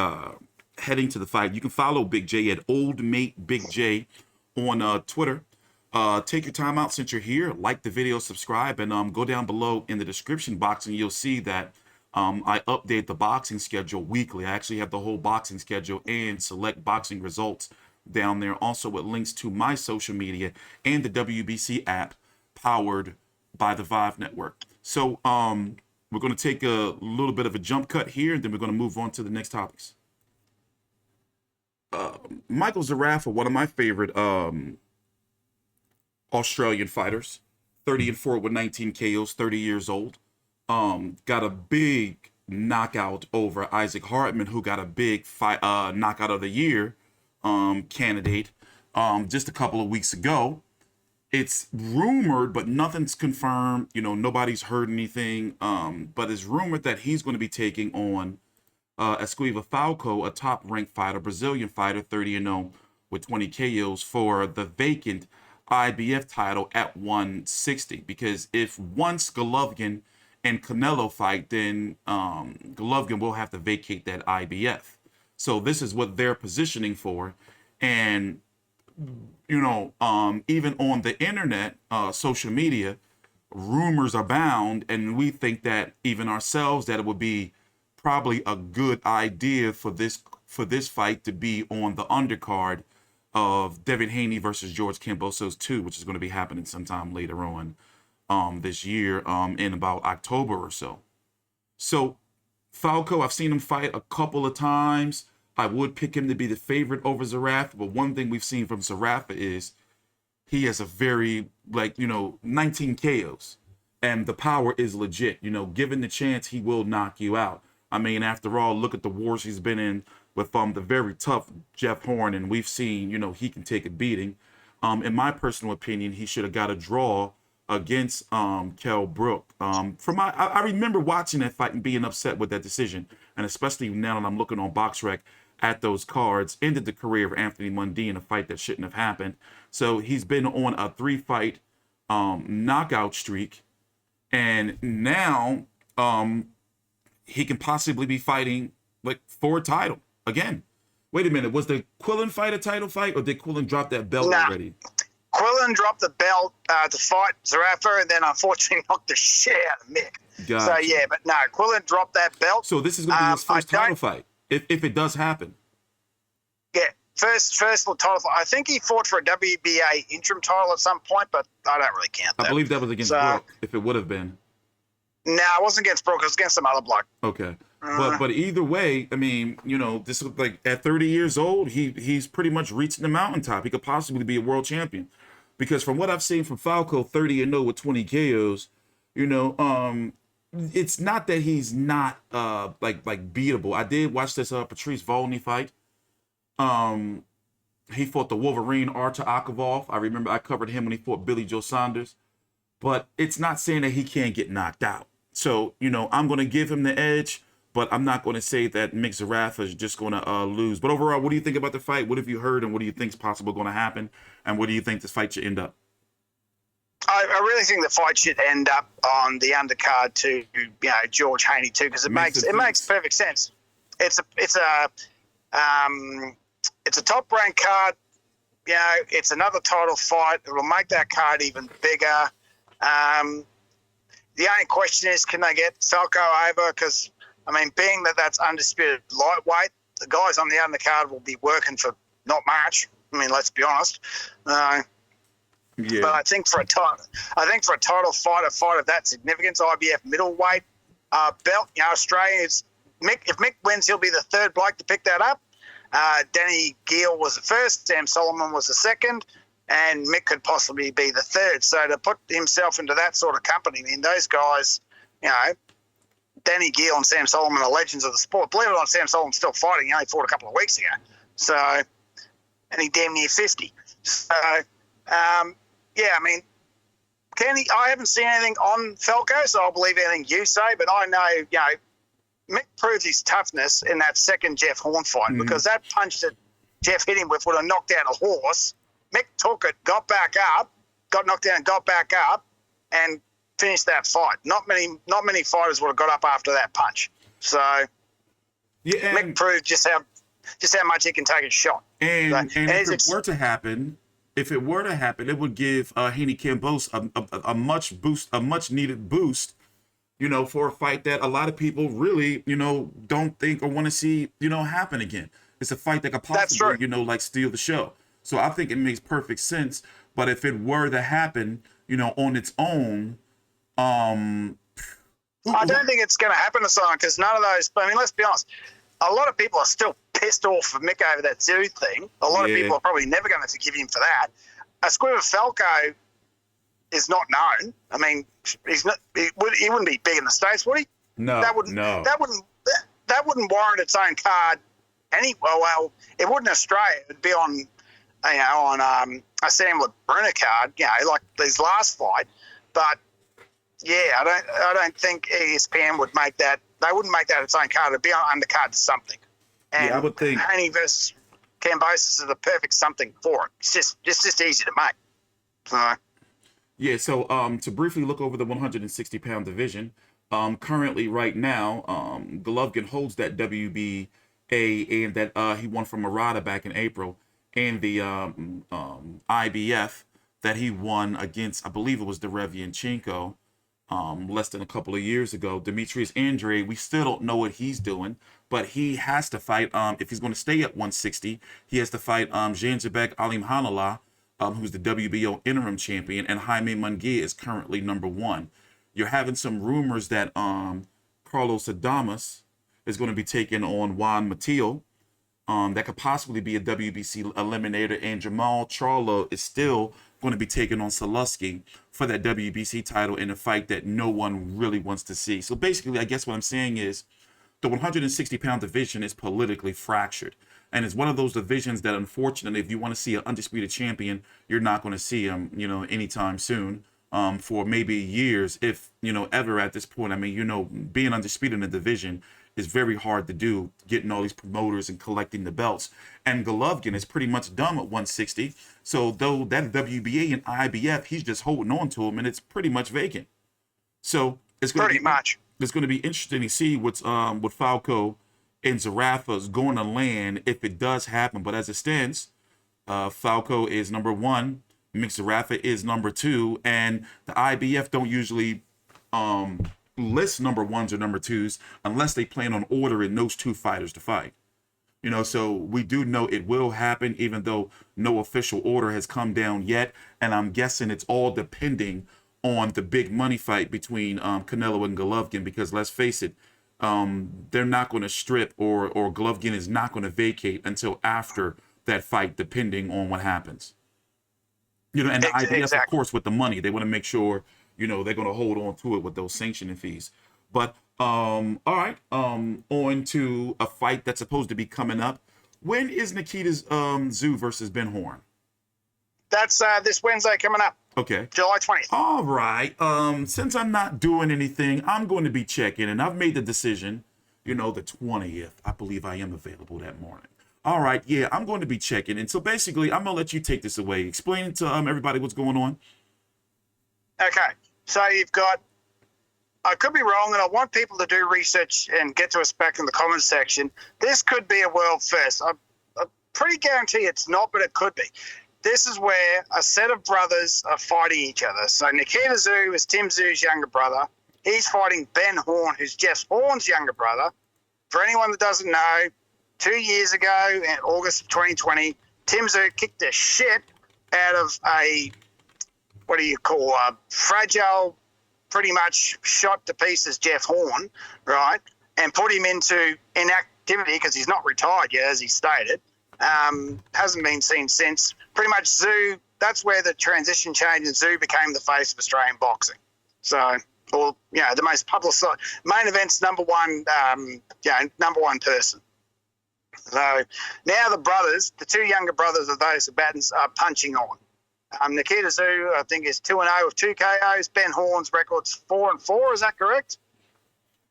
heading to the fight. You can follow Big J at Old Mate Big J on Twitter. Take your time out since you're here. Like the video, subscribe, and go down below in the description box, and you'll see that I update the boxing schedule weekly. I actually have the whole boxing schedule and select boxing results down there, also with links to my social media and the WBC app powered by the Vive Network. So we're going to take a little bit of a jump cut here, and then we're going to move on to the next topics. Michael Zerafa, one of my favorite Australian fighters, 30-4 with 19 KOs, 30 years old. Got a big knockout over Isaac Hartman, who got a big fight, knockout of the year candidate just a couple of weeks ago. It's rumored, but nothing's confirmed. Nobody's heard anything. But it's rumored that he's going to be taking on Esquiva Falcao, a top-ranked fighter, Brazilian fighter, 30-0 with 20 KOs for the vacant IBF title at 160. Because if once Golovkin and Canelo fight, then Golovkin will have to vacate that IBF. So this is what they're positioning for. And, even on the internet, social media, rumors abound. And we think that even ourselves, that it would be probably a good idea for this fight to be on the undercard of Devin Haney versus George Kambosos 2, which is going to be happening sometime later on this year in about October or so. So Falcao, I've seen him fight a couple of times. I would pick him to be the favorite over Zerafa, but one thing we've seen from Zerafa is he has a very 19 KOs, and the power is legit. Given the chance, he will knock you out. I mean, after all, look at the wars he's been in with the very tough Jeff Horn, and we've seen, he can take a beating. In my personal opinion, he should have got a draw against Kell Brook. I remember watching that fight and being upset with that decision, and especially now that I'm looking on BoxRec at those cards, ended the career of Anthony Mundine in a fight that shouldn't have happened. So he's been on a 3-fight knockout streak, and now he can possibly be fighting for a title again. Wait a minute, was the Quillen fight a title fight, or did Quillen drop that belt already? Quillen dropped the belt to fight Zerafa, and then unfortunately knocked the shit out of Mick. Gotcha. So yeah, but no, Quillen dropped that belt. So this is going to be his first title fight, if it does happen. Yeah, first title fight. I think he fought for a WBA interim title at some point, but I don't really count that. I believe that was against Brock, if it would have been. No, it wasn't against Brock. It was against some other bloke. Okay. But either way, I mean, you know, this is like at 30 years old, he's pretty much reaching the mountaintop. He could possibly be a world champion. Because from what I've seen from Falco, 30-0 with 20 KOs, you know, it's not that he's not like beatable. I did watch this Patrice Volney fight. He fought the Wolverine Artur Akavov. I remember I covered him when he fought Billy Joe Saunders. But it's not saying that he can't get knocked out. So, you know, I'm going to give him the edge, but I'm not going to say that Mick Zerafa is just going to lose. But overall, what do you think about the fight? What have you heard, and what do you think is possible going to happen? And what do you think this fight should end up? I really think the fight should end up on the undercard to, you know, George Haney too, because it makes perfect sense. It's a top ranked card. You know, it's another title fight. It will make that card even bigger. The only question is, can they get Falcao over? Because, I mean, being that that's undisputed lightweight, the guys on the undercard will be working for not much. I mean, let's be honest. But I think for a title fight, a fight of that significance, IBF middleweight belt, you know, Australians. If Mick wins, he'll be the third bloke to pick that up. Danny Gill was the first, Sam Solomon was the second, and Mick could possibly be the third. So to put himself into that sort of company, I mean, those guys, you know, Danny Gill and Sam Solomon are legends of the sport. Believe it or not, Sam Solomon's still fighting. He only fought a couple of weeks ago. So, and he damn near 50. So, yeah, I mean, I haven't seen anything on Falco, so I'll believe anything you say, but I know, you know, Mick proved his toughness in that second Jeff Horn fight because that punch that Jeff hit him with would have knocked out a horse. Mick took it, got back up, got knocked down, got back up, and finished that fight. Not many fighters would have got up after that punch. So yeah, Mick proved just how much he can take a shot. And if it were to happen, it would give Haney Campos a much needed boost, you know, for a fight that a lot of people really, you know, don't think or want to see, you know, happen again. It's a fight that could possibly, you know, like steal the show. So I think it makes perfect sense. But if it were to happen, you know, on its own, I don't think it's going to happen to someone because none of those. I mean, let's be honest. A lot of people are still pissed off with Mick over that Tszyu thing. A lot of people are probably never going to forgive him for that. A squib of Falco is not known. I mean, he's not. He wouldn't be big in the States, would he? No, that wouldn't. No. That wouldn't warrant its own card. Well, it wouldn't in Australia. It'd be on, you know, on a Sam Brunner card. You know, like his last fight. But yeah, I don't think ESPN would make that. They wouldn't make that its own card. It'd be on undercard to something. And yeah, I would think Haney versus Cambosis is the perfect something for it. It's just easy to make. So. Yeah, so to briefly look over the 160-pound division, currently right now, Golovkin holds that WBA and that he won from Murata back in April, and the IBF that he won against, I believe it was Derevianchenko, less than a couple of years ago. Demetrius Andre, we still don't know what he's doing, but he has to fight, if he's going to stay at 160, he has to fight Janjabek Alimhanallah, who's the WBO interim champion, and Jaime Munguia is currently number 1. You're having some rumors that Carlos Adames is going to be taking on Juan Matillo. That could possibly be a WBC eliminator, and Jamal Charlo is still going to be taking on Soluski for that WBC title in a fight that no one really wants to see. So basically, I guess what I'm saying is the 160-pound division is politically fractured. And it's one of those divisions that, unfortunately, if you want to see an undisputed champion, you're not going to see him, you know, anytime soon, for maybe years, if, you know, ever at this point. I mean, you know, being undisputed in the division is very hard to do, getting all these promoters and collecting the belts. And Golovkin is pretty much done at 160. So though that WBA and IBF, he's just holding on to him, and it's pretty much vacant. So it's going to be interesting to see what's with Falco and Zerafa is going to land if it does happen. But as it stands, Falco is number 1, Zerafa is number 2, and the IBF don't usually list number 1s or number 2s unless they plan on ordering those 2 fighters to fight. So we do know it will happen, even though no official order has come down yet. And I'm guessing it's all depending on the big money fight between Canelo and Golovkin, because let's face it, they're not going to strip, or Golovkin is not going to vacate until after that fight, depending on what happens. And the IBF, of course, with the money, they want to make sure, they're going to hold on to it with those sanctioning fees. But all right, on to a fight that's supposed to be coming up. When is Nikita's Tszyu versus Ben Horn? That's this Wednesday coming up. Okay. July 20th. All right. Since I'm not doing anything, I'm going to be checking, and I've made the decision, the 20th. I believe I am available that morning. All right. Yeah, I'm going to be checking. And so basically, I'm going to let you take this away. Explain to everybody what's going on. Okay. So you've got, I could be wrong, and I want people to do research and get to us back in the comments section. This could be a world first. I'm pretty guarantee it's not, but it could be. This is where a set of brothers are fighting each other. So Nikita Tszyu is Tim Tszyu's younger brother. He's fighting Ben Horn, who's Jeff Horn's younger brother. For anyone that doesn't know, 2 years ago in August of 2020, Tim Tszyu kicked the shit out of a, fragile, pretty much shot to pieces Jeff Horn, right, and put him into inactivity because he's not retired yet, as he stated. Hasn't been seen since. Pretty much Tszyu, that's where the transition changed, and Tszyu became the face of Australian boxing. So, the most publicised, main event's number one person. So now the brothers, the 2 younger brothers of those combatants, are punching on. Nikita Tszyu, I think, is 2-0 with 2 KOs. Ben Horn's record's 4-4. Is that correct?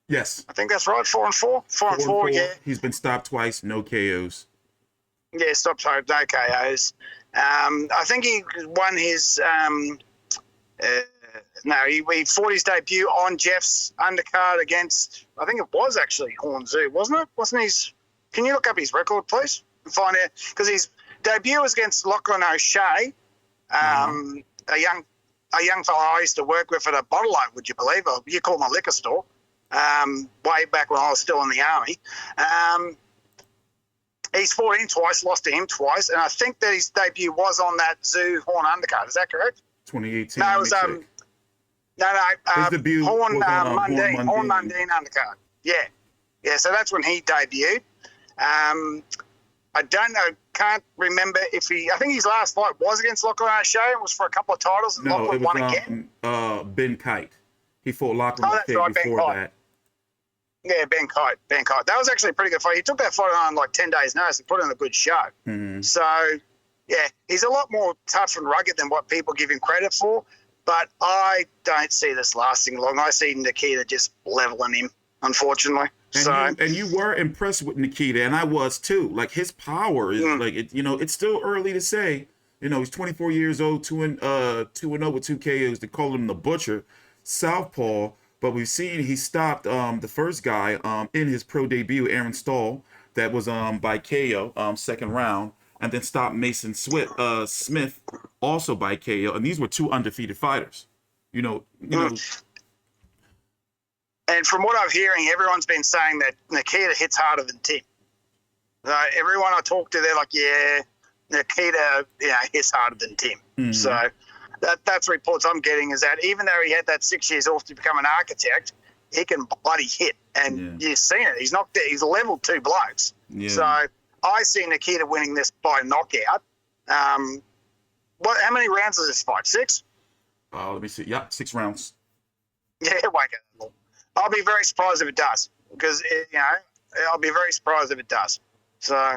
Yes. I think that's right. 4-4. 4-4. Yeah. He's been stopped twice. No KOs. Yeah, stopped no KOs. I think he won his. He fought his debut on Jeff's undercard against. I think it was actually Horn Tszyu, wasn't it? Wasn't his? Can you look up his record, please, and find out? Because his debut was against Lachlan O'Shea, a young fellow I used to work with at a bottle line, would you believe? Or you call my liquor store, way back when I was still in the army. He's fought him twice, lost to him twice, and I think that his debut was on that Tszyu Horn undercard. Is that correct? 2018. No, it was his debut Horn Mundine. Horn Mundine undercard. Yeah. So that's when he debuted. I don't know, can't remember if I think his last fight was against Lachlan O'Shea. It was for a couple of titles, and Lachlan won again. Ben Kite. He fought Lachlan O'Shea before that. Yeah, Ben Kite. That was actually a pretty good fight. He took that fight on like 10 days' notice and put in a good show. Mm-hmm. So, yeah, he's a lot more tough and rugged than what people give him credit for. But I don't see this lasting long. I see Nikita just leveling him, unfortunately. And you were impressed with Nikita, and I was too. Like, his power is it's still early to say. He's 24 years old, 2-0 with 2 KOs. They call him the Butcher, southpaw. But we've seen he stopped the first guy in his pro debut, Aaron Stahl, that was by KO, second round, and then stopped Mason Smith also by KO. And these were 2 undefeated fighters. And from what I'm hearing, everyone's been saying that Nikita hits harder than Tim. Everyone I talk to, they're like, yeah, Nikita hits harder than Tim. Mm-hmm. So that's reports I'm getting, is that even though he had that 6 years off to become an architect, he can bloody hit. And you've seen it. He's leveled 2 blokes. Yeah. So I see Nikita winning this by knockout. How many rounds is this fight? 6? Let me see. Yeah, 6 rounds. Yeah, I'll be very surprised if it does, because I'll be very surprised if it does. So,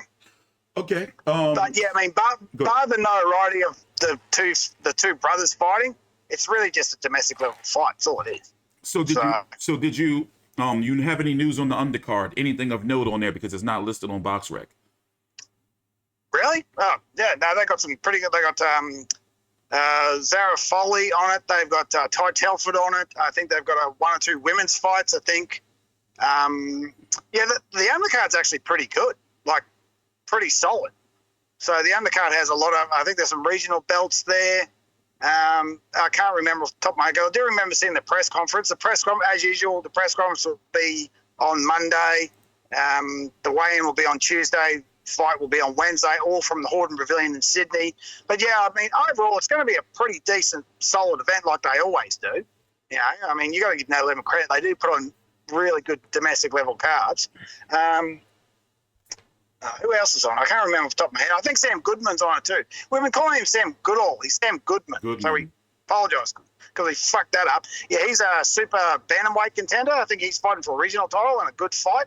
okay. But yeah, I mean, bar the notoriety of the two brothers fighting, it's really just a domestic level fight. That's all it is. So did you you have any news on the undercard? Anything of note on there, because it's not listed on BoxRec? Really? Oh yeah, no, they got some pretty good. They got Zerafa on it. They've got Ty Telford on it. I think they've got 1 or 2 women's fights, I think. The undercard's actually pretty good, like pretty solid. So the undercard has a lot of, I think there's some regional belts there. I can't remember off the top of my head. I do remember seeing the press conference. As usual, the press conference will be on Monday. The weigh-in will be on Tuesday. Fight will be on Wednesday, all from the Hordern Pavilion in Sydney. But, yeah, I mean, overall, it's going to be a pretty decent, solid event like they always do. You know, I mean, you got to give No Limit credit. They do put on really good domestic level cards. Who else is on? I can't remember off the top of my head. I think Sam Goodman's on it too. We've been calling him Sam Goodall. He's Sam Goodman. So we apologise because he fucked that up. Yeah, he's a super bantamweight contender. I think he's fighting for a regional title and a good fight.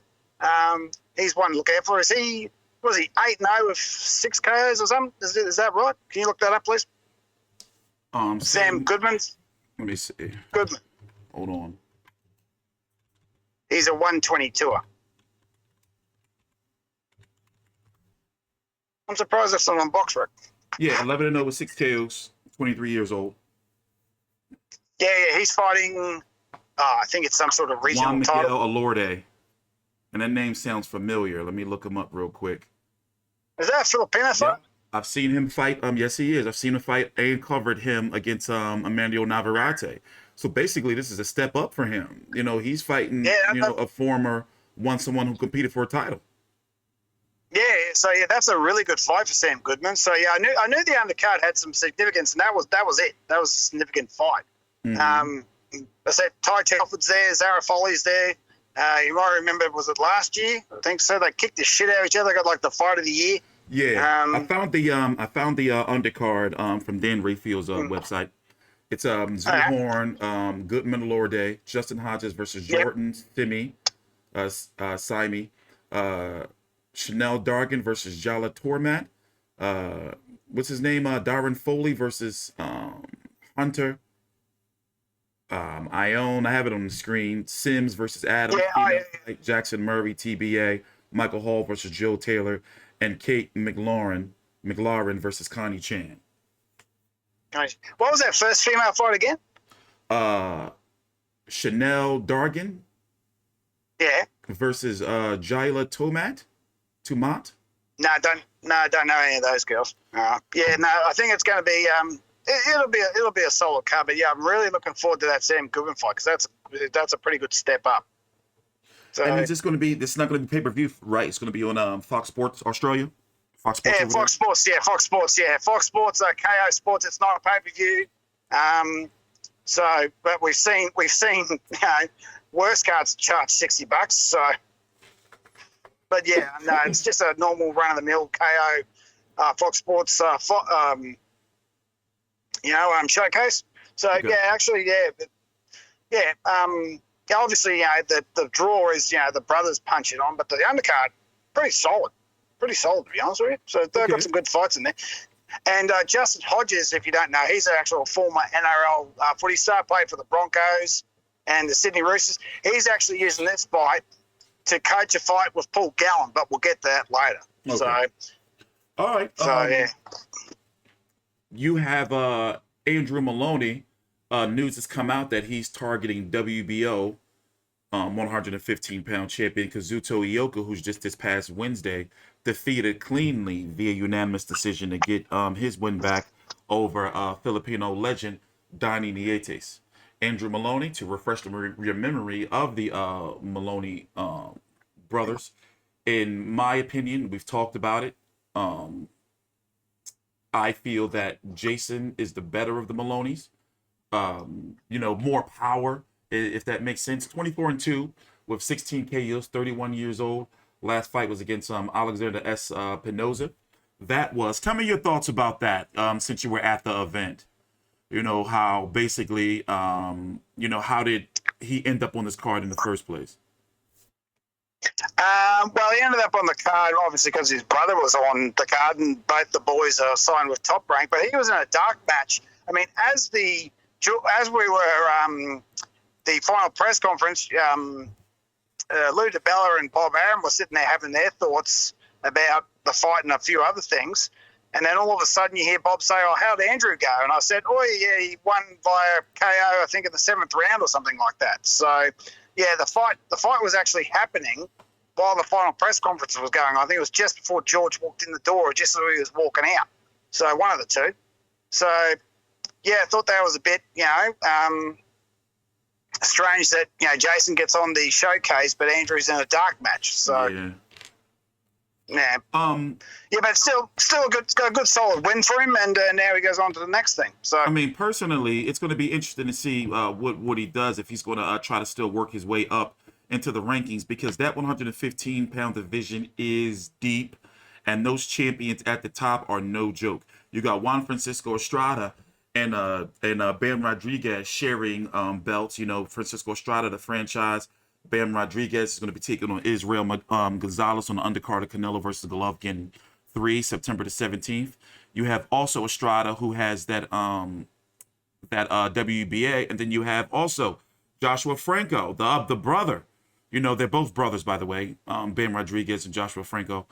He's one to look out for. Was he 8-0 with 6 KOs or something? Is that right? Can you look that up, please? Sam Goodman. Let me see. Goodman. Hold on. He's a 122er. I'm surprised that's not on box rec. Yeah, 11-0 with 6 KOs, 23 years old. Yeah, he's fighting, I think it's some sort of regional title. Juan Miguel Alorde. And that name sounds familiar. Let me look him up real quick. Is that a Filipino fight? Yeah, I've seen him fight. Yes, he is. I've seen him fight and covered him against Emmanuel Navarrete. So basically, this is a step up for him. You know, he's fighting, a former someone who competed for a title. Yeah, so that's a really good fight for Sam Goodman. So I knew the undercard had some significance, and that was it. That was a significant fight. I said Ty Telford's there, Zerafa's there. You might remember, was it last year? I think so. They kicked the shit out of each other. They got like the fight of the year. Yeah, I found the undercard from Dan Rayfield's website. It's Zumhorn, Goodman Alorde, Justin Hodges versus Jordan Simi, Chanel Dargan versus Jala Tormat. What's his name? Darren Foley versus Hunter. Ione, I have it on the screen. Sims versus Adams. Jackson Murray, TBA. Michael Hall versus Joe Taylor. And Kate McLaurin versus Connie Chan. What was that first female fight again? Chanel Dargan. Yeah. Versus Jila Tomat. No, I don't know any of those girls. I think it's going to be it'll be a solid card. But yeah, I'm really looking forward to that Sam Goodman fight because that's a pretty good step up. So, and it's not going to be pay-per-view, right? It's going to be on Fox Sports Australia. Fox Sports. Yeah, Fox Sports. Yeah, Fox Sports. Yeah, Fox Sports. KO Sports. It's not a pay-per-view. But we've seen worse cards charge $60. So. But yeah, no, it's just a normal run-of-the-mill KO Fox Sports showcase. So okay. Obviously, the draw is the brothers punch it on, but the undercard pretty solid to be honest with you. So they've got some good fights in there. And Justin Hodges, if you don't know, he's an actual former NRL footy star, played for the Broncos and the Sydney Roosters. He's actually using this fight to coach a fight with Paul Gallen, but we'll get to that later. Okay. So, all right. So you have Andrew Moloney. News has come out that he's targeting WBO 115-pound champion Kazto Ioka, who's just this past Wednesday defeated cleanly via unanimous decision to get his win back over Filipino legend Donnie Nietes. Andrew Moloney, to refresh your memory of the Moloney brothers, in my opinion, we've talked about it. I feel that Jason is the better of the Moloneys. More power, if that makes sense. 24-2 with 16 KOs, 31 years old. Last fight was against Alexander S. Pinoza. Tell me your thoughts about that since you were at the event. How basically, how did he end up on this card in the first place? Well, he ended up on the card, obviously, because his brother was on the card and both the boys are signed with Top Rank, but he was in a dark match. I mean, as we were the final press conference, Lou DiBella and Bob Arum were sitting there having their thoughts about the fight and a few other things. And then all of a sudden you hear Bob say, "Oh, how'd Andrew go?" And I said, "Oh, yeah, he won via KO, I think, in the 7th round or something like that." So, yeah, the fight was actually happening while the final press conference was going on. I think it was just before George walked in the door or just as he was walking out. So one of the two. So, yeah, I thought that was a bit, strange that, Jason gets on the showcase, but Andrew's in a dark match. So, yeah. But still got a good solid win for him, and now he goes on to the next thing. So, I mean, personally, it's going to be interesting to see what he does if he's going to try to still work his way up into the rankings, because that 115-pound division is deep, and those champions at the top are no joke. You got Juan Francisco Estrada and Bam Rodriguez sharing belts. Francisco Estrada, the franchise. Bam Rodriguez is going to be taking on Israel Gonzalez on the undercard of Canelo versus Golovkin 3, September the 17th. You have also Estrada, who has that WBA, and then you have also Joshua Franco, the brother. They're both brothers, by the way, Bam Rodriguez and Joshua Franco.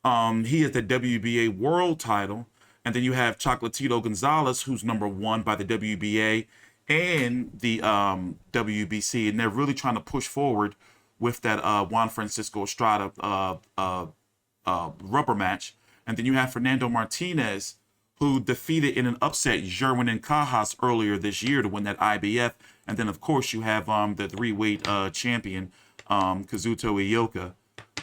He has the WBA world title. And then you have Chocolatito Gonzalez, who's #1 by the WBA and the WBC. And they're really trying to push forward with that Juan Francisco Estrada rubber match. And then you have Fernando Martinez, who defeated in an upset Jerwin and Cajas earlier this year to win that IBF. And then, of course, you have the 3-weight champion, Kazto Ioka,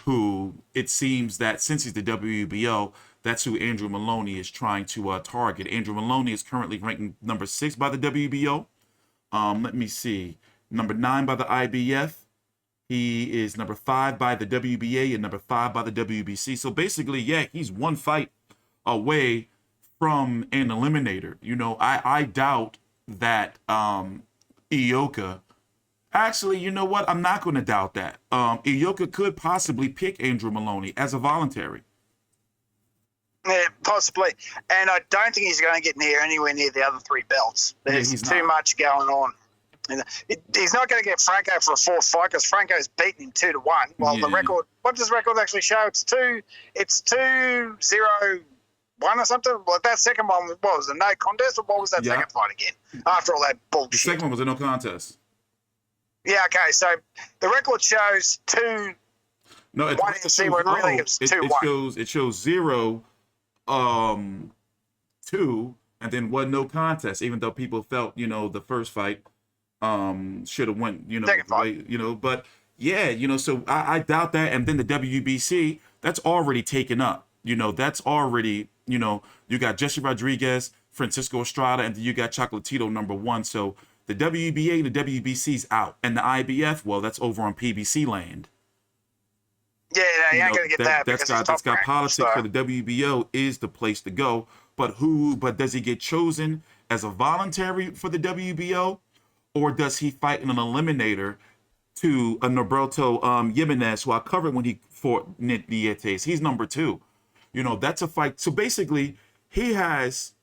who it seems that since he's the WBO, that's who Andrew Moloney is trying to target. Andrew Moloney is currently ranked #6 by the WBO. Let me see. #9 by the IBF. He is #5 by the WBA and #5 by the WBC. So basically, he's one fight away from an eliminator. I doubt that Ioka. Actually, you know what? I'm not going to doubt that. Ioka could possibly pick Andrew Moloney as a voluntary. Yeah, possibly. And I don't think he's going to get anywhere near the other 3 belts. There's too much going on. And he's not going to get Franco for a 4th fight because Franco's beaten him 2-1. Well, the record, what does the record actually show? It's 2-0-1 or something. Well, that second one, what was it, no contest, or what was that second fight again? After all that bullshit. The second one was a no contest. Yeah, okay. So the record shows 2. No, it shows 0. 2, and then no contest, even though people felt the first fight should have went second fight. But so I doubt that. And then the WBC, that's already taken up. That's already you got Jesse Rodriguez, Francisco Estrada, and then you got Chocolatito #1. So the WBA and the WBC's out, and the IBF, well, that's over on PBC land. Yeah, you ain't gonna get that. That's got politics. For the WBO is the place to go. But does he get chosen as a voluntary for the WBO, or does he fight in an eliminator to a Norberto Jimenez, who I covered when he fought Nietes? He's #2. That's a fight. So basically, he has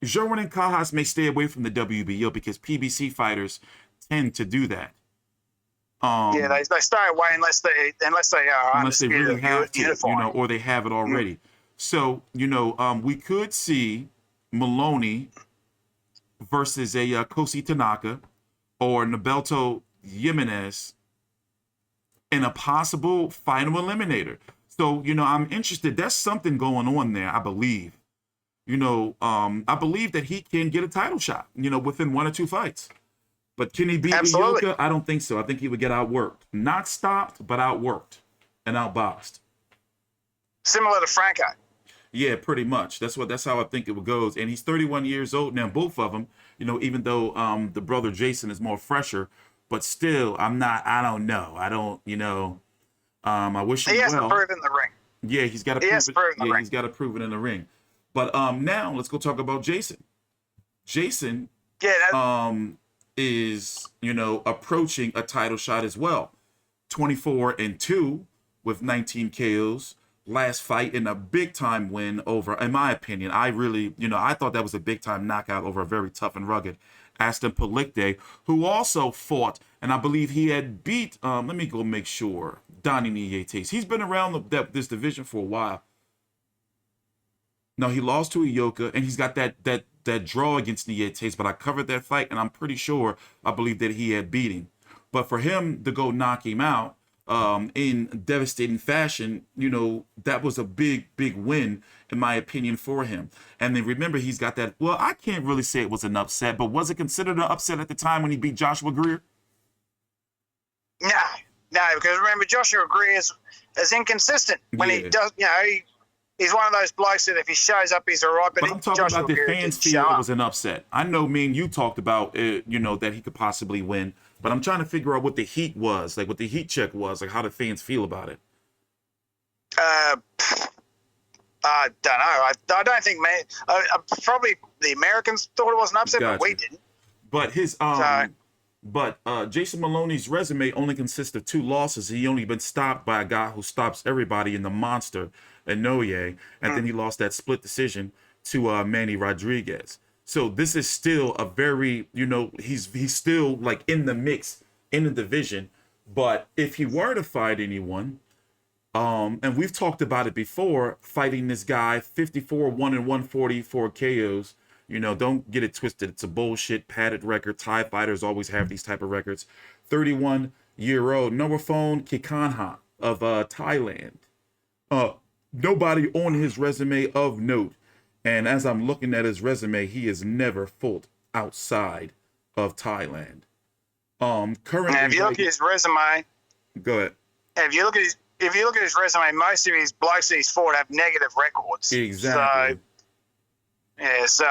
Jerwin and Cajas may stay away from the WBO because PBC fighters tend to do that. They stay away unless they really have to, or they have it already. So we could see Maloney versus a Kosi Tanaka or Norberto Jimenez in a possible final eliminator. So I'm interested. There's something going on there, I believe. I believe that he can get a title shot. Within 1 or 2 fights. But can he beat Ioka? I don't think so. I think he would get outworked. Not stopped, but outworked and outboxed. Similar to Franco. Yeah, pretty much. That's how I think it goes. And he's 31 years old now, both of them, even though the brother Jason is more fresher. But still, I don't know. I don't, I wish he has to prove in the ring. Yeah, he's got to prove it. Yeah, he's got to prove it in the ring. But now let's go talk about Jason. Jason is, approaching a title shot as well. 24-2 with 19 KOs. Last fight in a big time win over, in my opinion, I really, I thought that was a big time knockout over a very tough and rugged Aston Palikte, who also fought, and I believe he had beat, let me go make sure, Donnie Nietes. He's been around this division for a while. No, he lost to Ioka, and he's got that draw against Nietes, but I covered that fight, and I'm pretty sure I believe that he had beat him. But for him to go knock him out, in devastating fashion, you know, that was a big win, in my opinion, for him. And then remember, he's got that, well, I can't really say it was an upset, but was it considered an upset at the time when he beat Joshua Greer? No, because remember, Joshua Greer is inconsistent. When he does, you know, he's one of those blokes that if he shows up, he's all right. But I'm talking about the fans feel it was an upset. I know me and you talked about, you know, that he could possibly win. But I'm trying to figure out what the heat was, like what the heat check was, like how the fans feel about it. I don't know. I don't think, probably the Americans thought it was an upset, but we didn't. But his Jason Maloney's resume only consists of 2 losses. He only been stopped by a guy who stops everybody in the monster, Inoue, and then he lost that split decision to Manny Rodriguez. So this is still a very, you know, he's still like in the mix in the division. But if he were to fight anyone, and we've talked about it before, fighting this guy 54-1-144 KOs. You know, don't get it twisted. It's a bullshit padded record. Thai fighters always have these type of records. 31-year-old Noraphone Kikanha of Thailand. Nobody on his resume of note. And as I'm looking at his resume, he has never fought outside of Thailand. Currently, now, if you look at his resume, go ahead. If you look at his resume, most of his blokes that he's fought have negative records. Exactly. So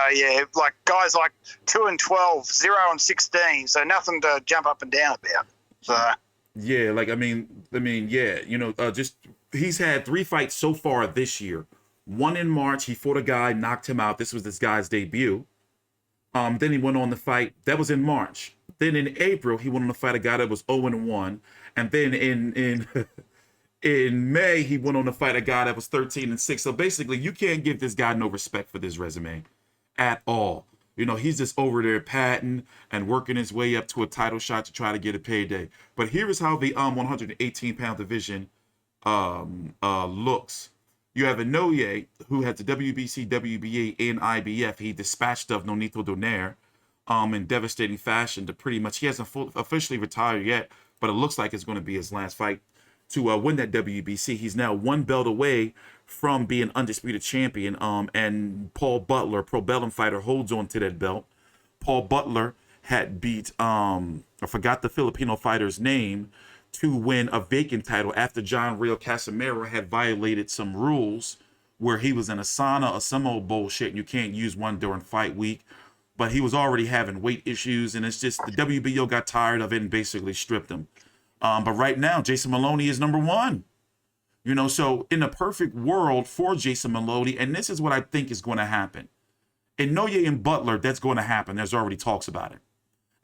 like guys like 2-12, 0-16, so nothing to jump up and down about. So yeah, like I mean, yeah, you know, just he's had 3 fights so far this year. 1 in March, he fought a guy, knocked him out. This was this guy's debut. Then he went on to fight. That was in March. Then in April, he went on to fight a guy that was 0-1. And then in May, he went on to fight a guy that was 13-6. So basically, you can't give this guy no respect for this resume at all. You know, he's just over there patting and working his way up to a title shot to try to get a payday. But here is how the 118-pound division looks. You have Inoue, who has the WBC, WBA, and IBF. He dispatched of Nonito Donaire in devastating fashion to pretty much, he hasn't officially retired yet, but it looks like it's going to be his last fight to win that WBC. He's now 1 belt away from being undisputed champion. And Paul Butler, pro Bellum fighter, holds on to that belt. Paul Butler had beat, I forgot the Filipino fighter's name, to win a vacant title after John Real Casimero had violated some rules where he was in a sauna or some old bullshit and you can't use one during fight week. But he was already having weight issues, and it's just the WBO got tired of it and basically stripped him. But right now, Jason Maloney is number 1. You know, so in a perfect world for Jason Maloney, and this is what I think is going to happen. Inoue and Butler, that's going to happen. There's already talks about it.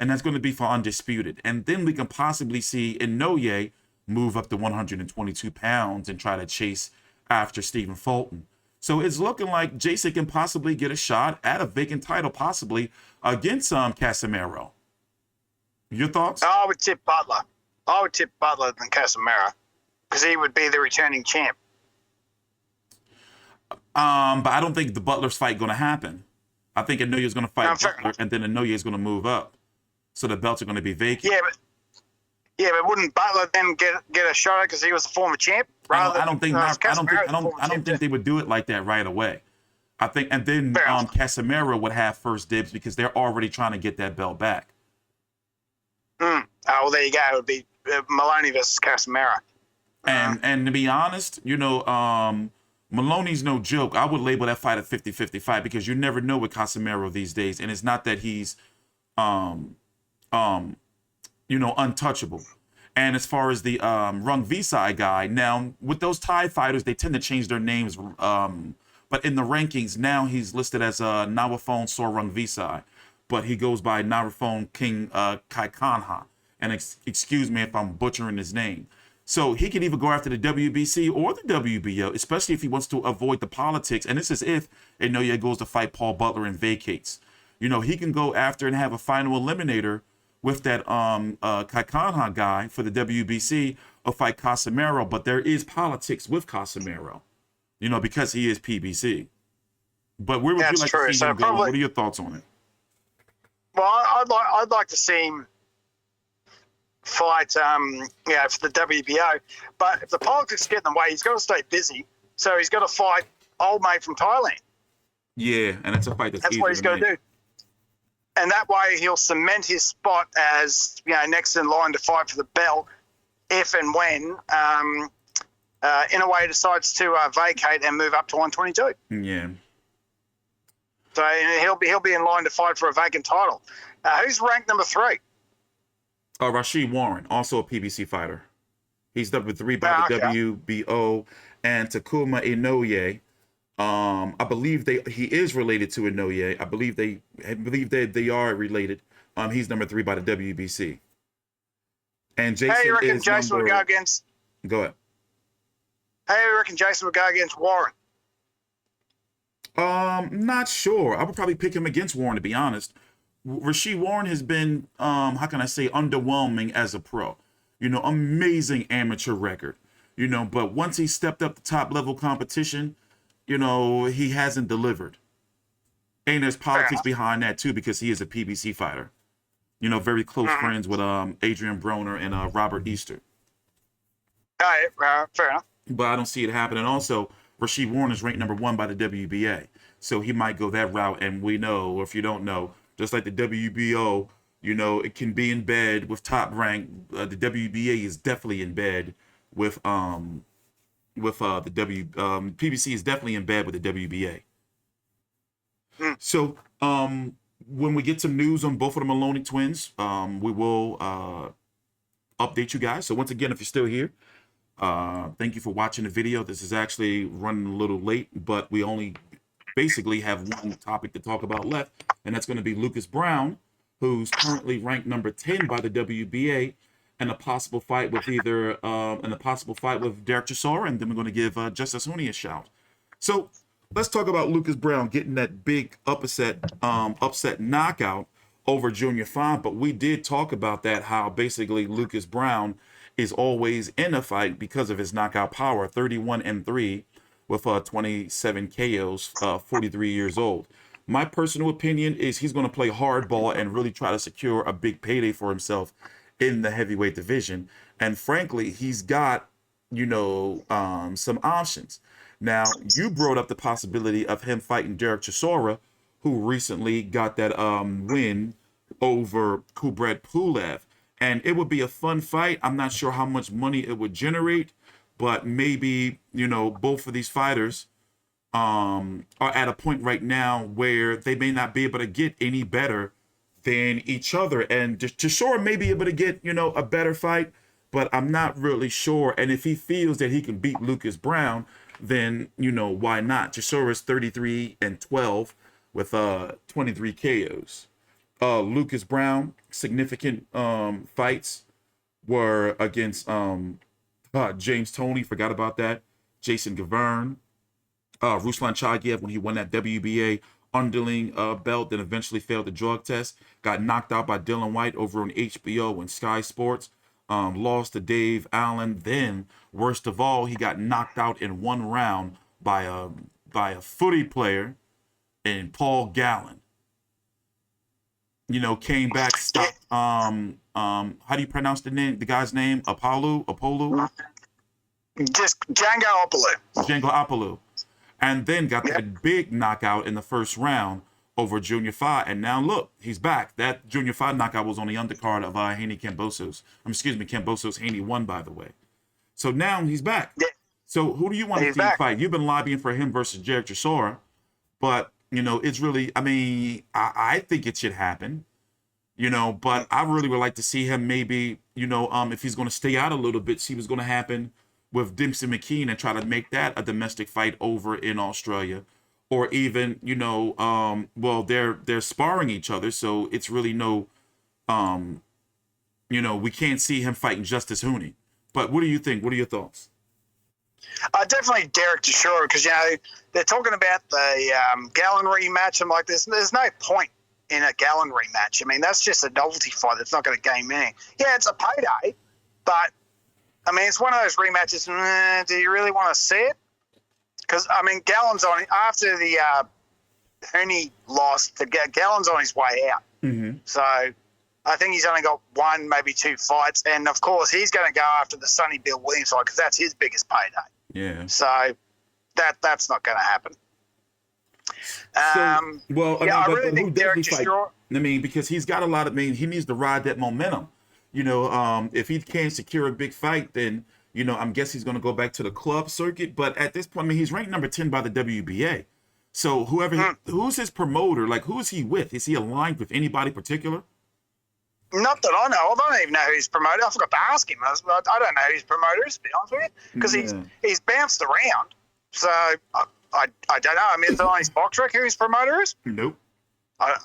And that's going to be for undisputed. And then we can possibly see Inoue move up to 122 pounds and try to chase after Stephen Fulton. So it's looking like Jason can possibly get a shot at a vacant title, possibly against Casimero. Your thoughts? I would tip Butler. I would tip Butler than Casimero because he would be the returning champ. But I don't think the Butler's fight going to happen. I think Inouye is going to fight Butler, and then Inouye is going to move up. So the belts are going to be vacant. Yeah, but wouldn't Butler then get a shot because he was the former champ? I don't think they would do it like that right away. I think, and then Casimero would have first dibs because they're already trying to get that belt back. Oh, well, there you go. It would be Maloney versus Casimero. And to be honest, you know, Maloney's no joke. I would label that fight a 50-50 fight because you never know with Casimero these days, and it's not that he's you know, untouchable. And as far as the Rung Visai guy, now with those Thai fighters, they tend to change their names. But in the rankings, now he's listed as Nawaphone Sor Rung Visai, but he goes by Nawaphone King Kai Kanha. And excuse me if I'm butchering his name. So he can either go after the WBC or the WBO, especially if he wants to avoid the politics. And this is if Inoue goes to fight Paul Butler and vacates. You know, he can go after and have a final eliminator with that Kaikanha guy for the WBC or fight Casimero, but there is politics with Casimero, you know, because he is PBC. But where would you like to see him go? What are your thoughts on it? Well, I'd like to see him. fight, for the WBO. But if the politics get in the way, he's got to stay busy. So he's got to fight old mate from Thailand. Yeah, and it's a fight that's what he's got to do. And that way he'll cement his spot as, next in line to fight for the belt if and when Inoue decides to vacate and move up to 122. Yeah. So he'll be in line to fight for a vacant title. Who's ranked number 3? Rashid Warren, also a PBC fighter. He's number 3 by the WBO. And Takuma Inoue, I believe he is related to Inoue. I believe they are related. He's number 3 by the WBC. And Jason you reckon Jason would go against? Go ahead. How do you reckon Jason would go against Warren? Not sure. I would probably pick him against Warren, to be honest. Rashid Warren has been, underwhelming as a pro. Amazing amateur record. But once he stepped up to top level competition, he hasn't delivered. And there's politics behind that too, because he is a PBC fighter. Very close friends with Adrian Broner and Robert Easter. Fair enough. But I don't see it happening. Also, Rashid Warren is ranked number 1 by the WBA. So he might go that route. And we know, or if you don't know, just like the WBO, it can be in bed with Top Rank. The WBA is definitely in bed with PBC is definitely in bed with the WBA. So when we get some news on both of the Maloney twins, we will update you guys. So once again, if you're still here, thank you for watching the video. This is actually running a little late, but we only basically have one topic to talk about left, and that's going to be Lucas Browne, who's currently ranked number 10 by the WBA, and a possible fight with Derek Chisora, and then we're going to give Justice Huni a shout. So let's talk about Lucas Browne getting that big upset knockout over Junior Fine. But we did talk about that, how basically Lucas Browne is always in a fight because of his knockout power, 31-3 with 27 KOs, 43 years old. My personal opinion is he's going to play hardball and really try to secure a big payday for himself in the heavyweight division. And frankly, he's got, some options. Now, you brought up the possibility of him fighting Derek Chisora, who recently got that win over Kubrat Pulev. And it would be a fun fight. I'm not sure how much money it would generate, but maybe, both of these fighters are at a point right now where they may not be able to get any better than each other. And Chisora may be able to get, a better fight, but I'm not really sure. And if he feels that he can beat Lucas Browne, then, why not? Chisora is 33-12 with 23 KOs. Lucas Browne, significant fights were against James Toney, forgot about that, Jason Gavern, Ruslan Chagiev when he won that WBA underling belt, then eventually failed the drug test, got knocked out by Dylan White over on HBO and Sky Sports, lost to Dave Allen. Then, worst of all, he got knocked out in one round by a footy player in Paul Gallen. Came back, stopped. How do you pronounce the guy's name? Apollo? Just Django Apollo. And then got that big knockout in the first round over Junior Fine. And now look, he's back. That Junior Fine knockout was on the undercard of Haney Cambosos. Cambosos. Haney won, by the way. So now he's back. Yeah. So who do you want to see fight? You've been lobbying for him versus Derek Chisora, but it's really, I think it should happen, but I really would like to see him maybe, if he's going to stay out a little bit, see what's going to happen with Demsey McKean and try to make that a domestic fight over in Australia, or even, they're sparring each other. So it's really no, we can't see him fighting Justice Huni. But what do you think? What are your thoughts? Definitely Derek Chisora, because they're talking about the Gallen rematch. I'm like, there's no point in a Gallen rematch. That's just a novelty fight that's not going to gain anything. Yeah, it's a payday, but it's one of those rematches. Do you really want to see it? Because Gallen's on after the Huni lost. Gallen's on his way out. Mm-hmm. So I think he's only got 1, maybe 2 fights, and of course he's going to go after the Sonny Bill Williams fight because that's his biggest payday. Yeah. So that's not going to happen. I really think Derek Chisora. I mean, because he's got a lot of. I mean, he needs to ride that momentum. If he can't secure a big fight, then I'm guessing he's going to go back to the club circuit. But at this point, I mean, he's ranked number 10 by the WBA. So who's his promoter? Like, who is he with? Is he aligned with anybody particular? Not that I know of. I don't even know who his promoter. I forgot to ask him. I don't know who his promoter is, to be honest with you, because he's bounced around. So I don't know. I mean, is it on his box rec who his promoter is? Nope. I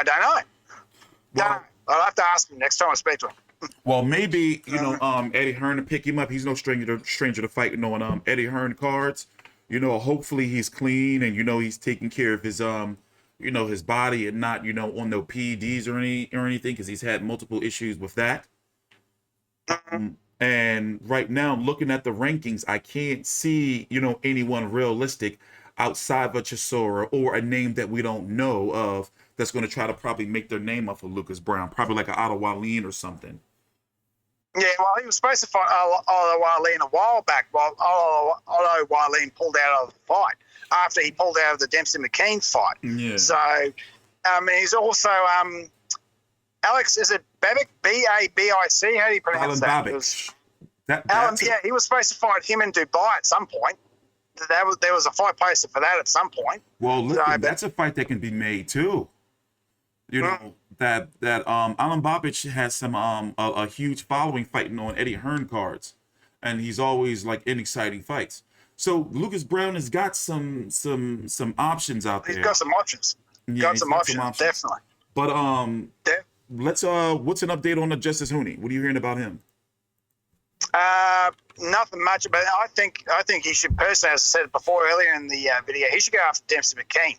don't know. Well, I'll have to ask him next time I speak to him. Well, maybe Eddie Hearn to pick him up. He's no stranger to fighting on Eddie Hearn cards. Hopefully he's clean and he's taking care of his his body and not on no PEDs or anything, because he's had multiple issues with that. And right now, looking at the rankings, I can't see anyone realistic outside of Chisora or a name that we don't know of that's going to try to probably make their name off of Lucas Browne, probably like an Otto Wallin or something. Yeah, well, he was supposed to fight Otto Wallin a while back, while Otto Wallin pulled out of the fight after he pulled out of the Demsey McKean fight. Yeah. So, he's also Alex. Is it Babic? Babic? How do you pronounce that? He was supposed to fight him in Dubai at some point. There was a fight posted for that at some point. Well, listen, that's a fight that can be made too. That Alan Babic has some a huge following fighting on Eddie Hearn cards, and he's always like in exciting fights. So Lucas Browne has got some options out there. He's got some options. Got some options, definitely. But let's what's an update on the Justice Huni? What are you hearing about him? Nothing much, but I think he should personally, as I said before earlier in the video, he should go after Demsey McKean.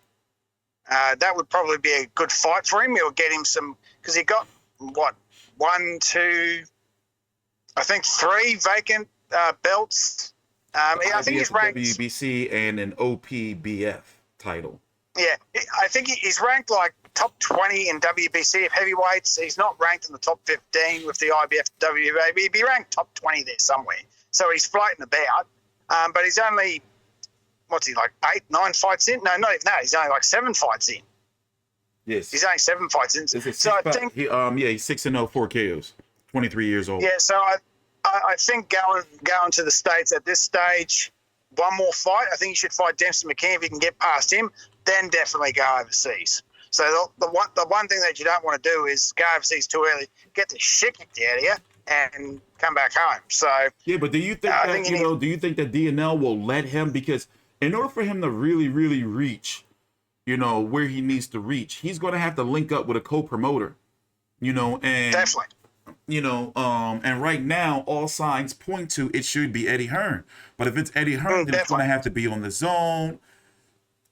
That would probably be a good fight for him. It'll get him some, because he got 1, 2, I think 3 vacant belts. I think he's ranked WBC and an OPBF title. Yeah, I think he's ranked like top 20 in WBC of heavyweights. He's not ranked in the top 15 with the IBF WBA. He'd be ranked top 20 there somewhere. So he's floating about. But he's only, what's he, like 8, 9 fights in? No, not even that. He's only like 7 fights in. Yes. He's only 7 fights in. So I think he's 6-0, 4 KOs, 23 years old. Yeah, so I think going to the States at this stage, one more fight. I think he should fight Demsey McKean if he can get past him, then definitely go overseas. So the one thing that you don't want to do is go overseas too early, get the shit kicked out of you, and come back home. So yeah, but do you think do you think that DNL will let him? Because in order for him to really, really reach, where he needs to reach, he's going to have to link up with a co-promoter, and definitely. And right now, all signs point to it should be Eddie Hearn. But if it's Eddie Hearn, then it's going to have to be on the zone,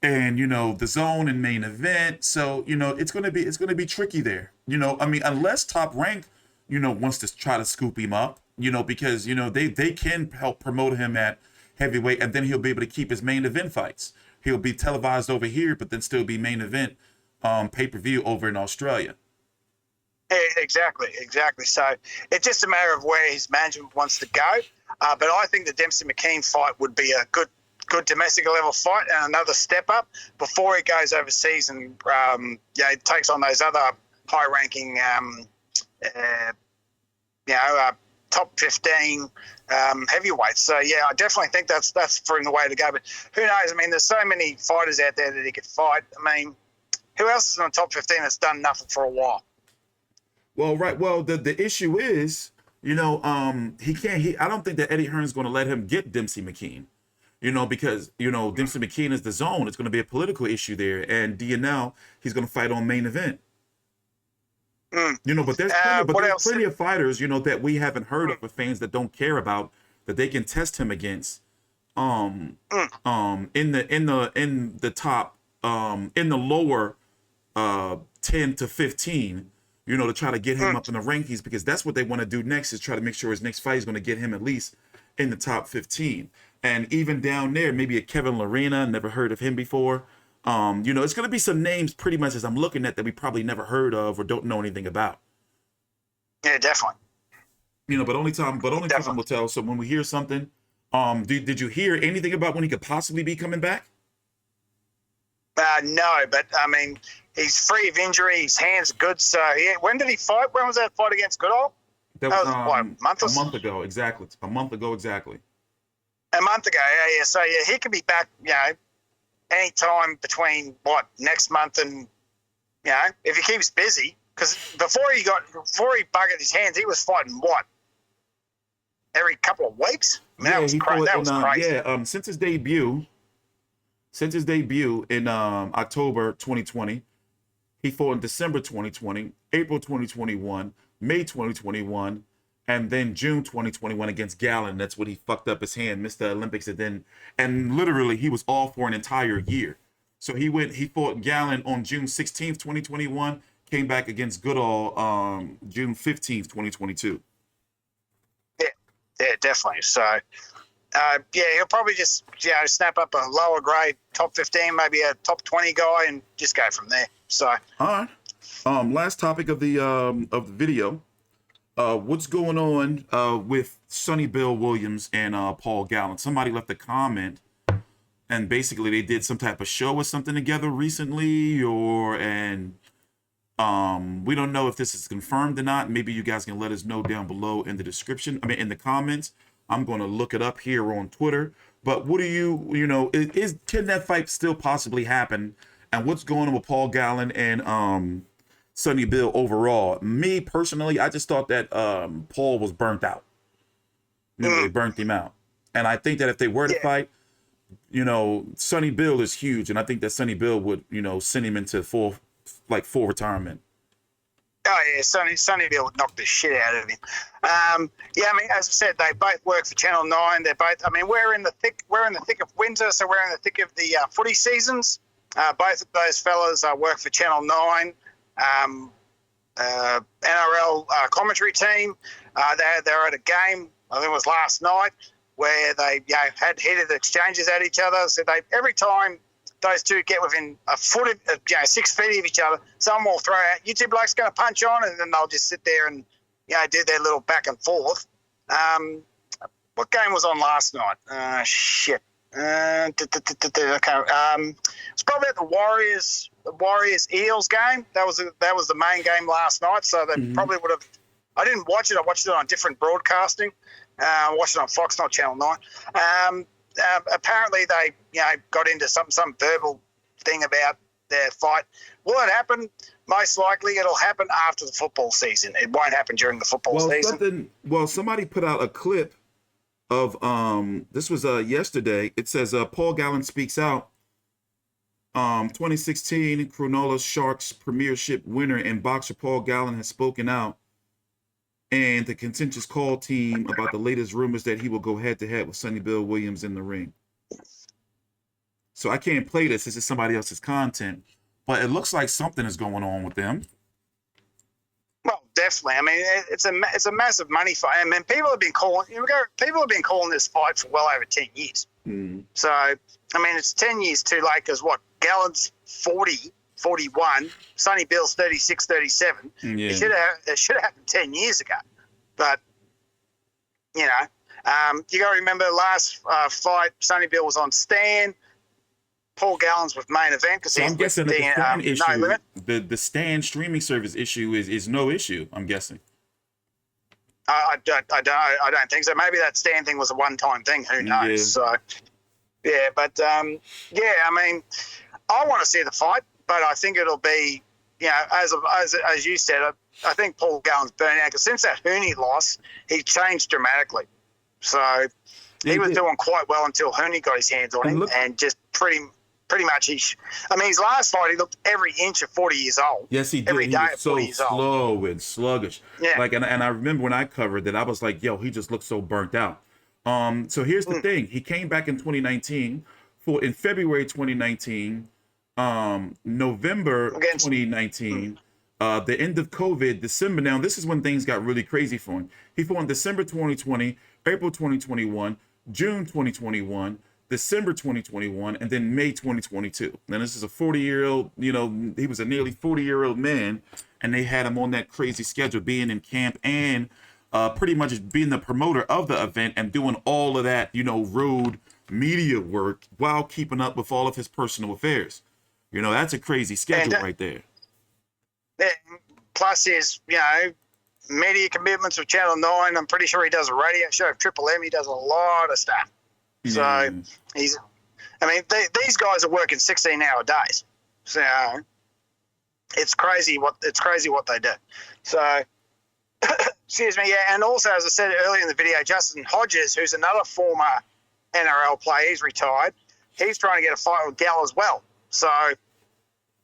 and the zone and main event. So it's going to be tricky there. Unless Top Rank, wants to try to scoop him up, because they can help promote him at heavyweight, and then he'll be able to keep his main event fights. He'll be televised over here, but then still be main event pay-per-view over in Australia. Exactly. So it's just a matter of where his management wants to go. But I think the Demsey McKean fight would be a good domestic level fight and another step up before he goes overseas and takes on those other high ranking top 15 heavyweights. So yeah, I definitely think that's for him the way to go. But who knows? I mean, there's so many fighters out there that he could fight. I mean, who else is in the top 15 that's done nothing for a while? Well, right. Well, the issue is, he can't. I don't think that Eddie Hearn's going to let him get Demsey McKean, because Demsey McKean is the zone. It's going to be a political issue there, and DNL he's going to fight on main event. But there's plenty of fighters, that we haven't heard of, with fans that don't care about, that they can test him against. In the top, in the lower 10 to 15. To try to get him up in the rankings, because that's what they want to do next, is try to make sure his next fight is going to get him at least in the top 15. And even down there, maybe a Kevin Lorena, never heard of him before. It's going to be some names pretty much as I'm looking at that we probably never heard of or don't know anything about. Yeah, definitely. You know, but only time will tell. So when we hear something, did you hear anything about when he could possibly be coming back? No, but I mean, he's free of injury. His hands are good. So when did he fight? When was that fight against Goodall? That was what, a month ago, exactly. A month ago, exactly. A month ago, yeah. So yeah, he could be back. You know, any time between next month and if he keeps busy. Because before he buggered his hands, he was fighting every couple of weeks. I mean, that was crazy. Yeah, since his debut in October 2020, he fought in December 2020, April 2021, May 2021, and then June 2021 against Gallen. That's when he fucked up his hand, missed the Olympics, and literally he was off for an entire year. So he fought Gallen on June 16th, 2021, came back against Goodall June 15th, 2022. Yeah, definitely. So, he'll probably just snap up a lower grade top 15, maybe a top 20 guy, and just go from there. So, all right. Last topic of the video. What's going on with Sonny Bill Williams and Paul Gallen? Somebody left a comment, and basically they did some type of show or something together recently, we don't know if this is confirmed or not. Maybe you guys can let us know down below in the description. I mean, in the comments. I'm going to look it up here on Twitter. But what do can that fight still possibly happen? And what's going on with Paul Gallen and Sonny Bill overall? Me personally, I just thought that Paul was burnt out. They burnt him out. And I think that if they were to fight, Sonny Bill is huge, and I think that Sonny Bill would, send him into full retirement. Oh yeah, Sonny Bill would knock the shit out of him. I mean, as I said, they both work for Channel 9. They're both. I mean, we're in the thick of winter, so we're in the thick of the footy seasons. Both of those fellas work for Channel 9. NRL commentary team. They're at a game. I think it was last night where they had heated exchanges at each other. So every time those two get within a foot of 6 feet of each other, someone will throw out, "You two blokes going to punch on," and then they'll just sit there and do their little back and forth. What game was on last night? Shit. Okay. It's probably at the Warriors Eels game. That was the main game last night. So they probably would have. I didn't watch it. I watched it on different broadcasting. I watched it on Fox, not Channel 9. Apparently they got into some verbal thing about their fight. Will it happen? Most likely it'll happen after the football season. It won't happen during the football season. Somebody put out a clip of this was yesterday. It says Paul Gallen speaks out. 2016 Cronulla Sharks premiership winner and boxer Paul Gallen has spoken out and the contentious call team about the latest rumors that he will go head-to-head with Sonny Bill Williams in the ring. So I can't play this. This is somebody else's content. But it looks like something is going on with them. Well, definitely. I mean, it's a massive money fight. I mean, people have been calling this fight for well over 10 years. So, I mean, it's 10 years too late because Gallen's 40, 41, Sonny Bill's 36, 37. Yeah. It should have happened 10 years ago. But, you got to remember last fight, Sonny Bill was on Stan. Paul Gallen's with main event because I'm guessing that the Stan issue, No Limit. The Stan streaming service issue is no issue, I'm guessing. I don't think so. Maybe that Stan thing was a one-time thing. Who knows? Yeah. So, but I mean, I want to see the fight. But I think it'll be, as you said, I think Paul Gallen's burnt out because since that Huni loss, he changed dramatically. So he was doing quite well until Huni got his hands on him and just pretty much his last fight, he looked every inch of 40 years old. Yes, he did. Every day was so slow and sluggish. Yeah. And I remember when I covered that, I was like, yo, he just looked so burnt out. So here's the thing. He came back in 2019 in February 2019. November 2019, the end of COVID, December. Now, this is when things got really crazy for him. He fought in December 2020, April 2021, June 2021, December 2021, and then May 2022. Now, this is a 40-year-old, you know, he was a nearly 40-year-old man, and they had him on that crazy schedule, being in camp and pretty much being the promoter of the event and doing all of that, you know, road media work while keeping up with all of his personal affairs. You know, that's a crazy schedule right there. Plus his, you know, media commitments with Channel 9. I'm pretty sure he does a radio show of Triple M. He does a lot of stuff. So these guys are working 16-hour days. So it's crazy what they do. So excuse me, yeah. And also, as I said earlier in the video, Justin Hodges, who's another former NRL player, he's retired. He's trying to get a fight with Gallen as well. So I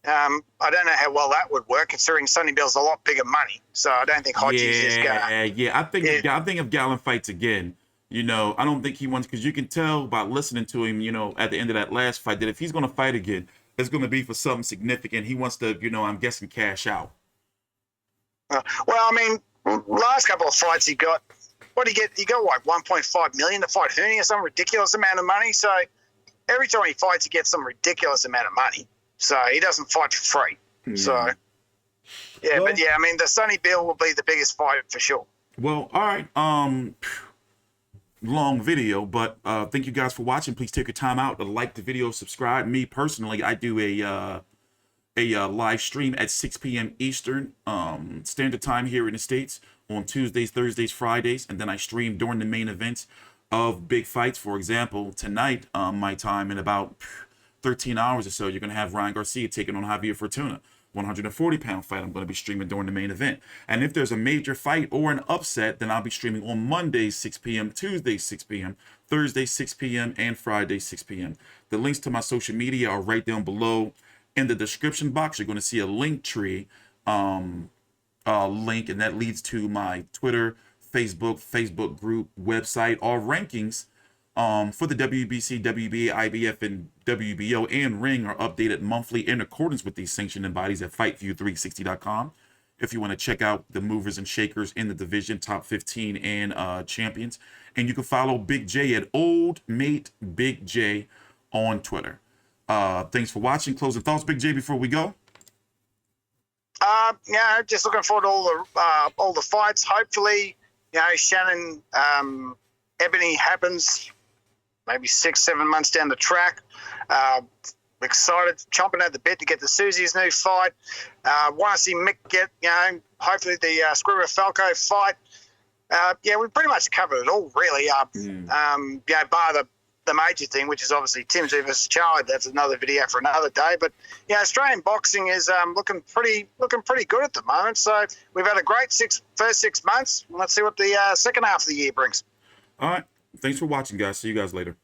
don't know how well that would work, considering Sonny Bill's a lot bigger money. So I don't think Hodges is gonna. Yeah. I think if Gallen fights again, you know, I don't think he wants, because you can tell by listening to him, you know, at the end of that last fight, that if he's going to fight again, it's going to be for something significant. He wants to, you know, I'm guessing, cash out. Well, I mean, last couple of fights he got, what did he get? He got like 1.5 million to fight Huni or some ridiculous amount of money. So every time he fights, he gets some ridiculous amount of money. So he doesn't fight for free. So, well, but yeah, I mean, the Sonny Bill will be the biggest fight for sure. Well, all right. Long video, but thank you guys for watching. Please take your time out to like the video, subscribe. Me personally, I do a live stream at 6 p.m. Eastern Standard Time here in the States on Tuesdays, Thursdays, Fridays, and then I stream during the main events of big fights. For example, tonight, my time, in about 13 hours or so, you're going to have Ryan Garcia taking on Javier Fortuna. 140-pound fight I'm going to be streaming during the main event. And if there's a major fight or an upset, then I'll be streaming on Mondays 6 p.m., Tuesdays 6 p.m., Thursdays 6 p.m., and Fridays 6 p.m. The links to my social media are right down below in the description box. You're going to see a link tree link, and that leads to my Twitter, Facebook group, website. All rankings for the WBC, WBA, IBF, and WBO and Ring are updated monthly in accordance with these sanctioning bodies at FightView360.com. If you want to check out the movers and shakers in the division, top 15 and champions. And you can follow Big J at Old Mate Big J on Twitter. Thanks for watching. Closing thoughts, Big J, before we go? Yeah, just looking forward to all the fights. Hopefully, you know, Shannon Ebony happens maybe 6-7 months down the track. Excited, chomping at the bit to get to Susie's new fight. Want to see Mick get, you know, hopefully the Squirrel Falcao fight. Yeah, we pretty much covered it all, really. You know, bar the major thing, which is obviously Tim versus Charlie. That's another video for another day. But yeah, Australian boxing is looking pretty good at the moment. So we've had a great first 6 months. Let's see what the second half of the year brings. All right. Thanks for watching, guys. See you guys later.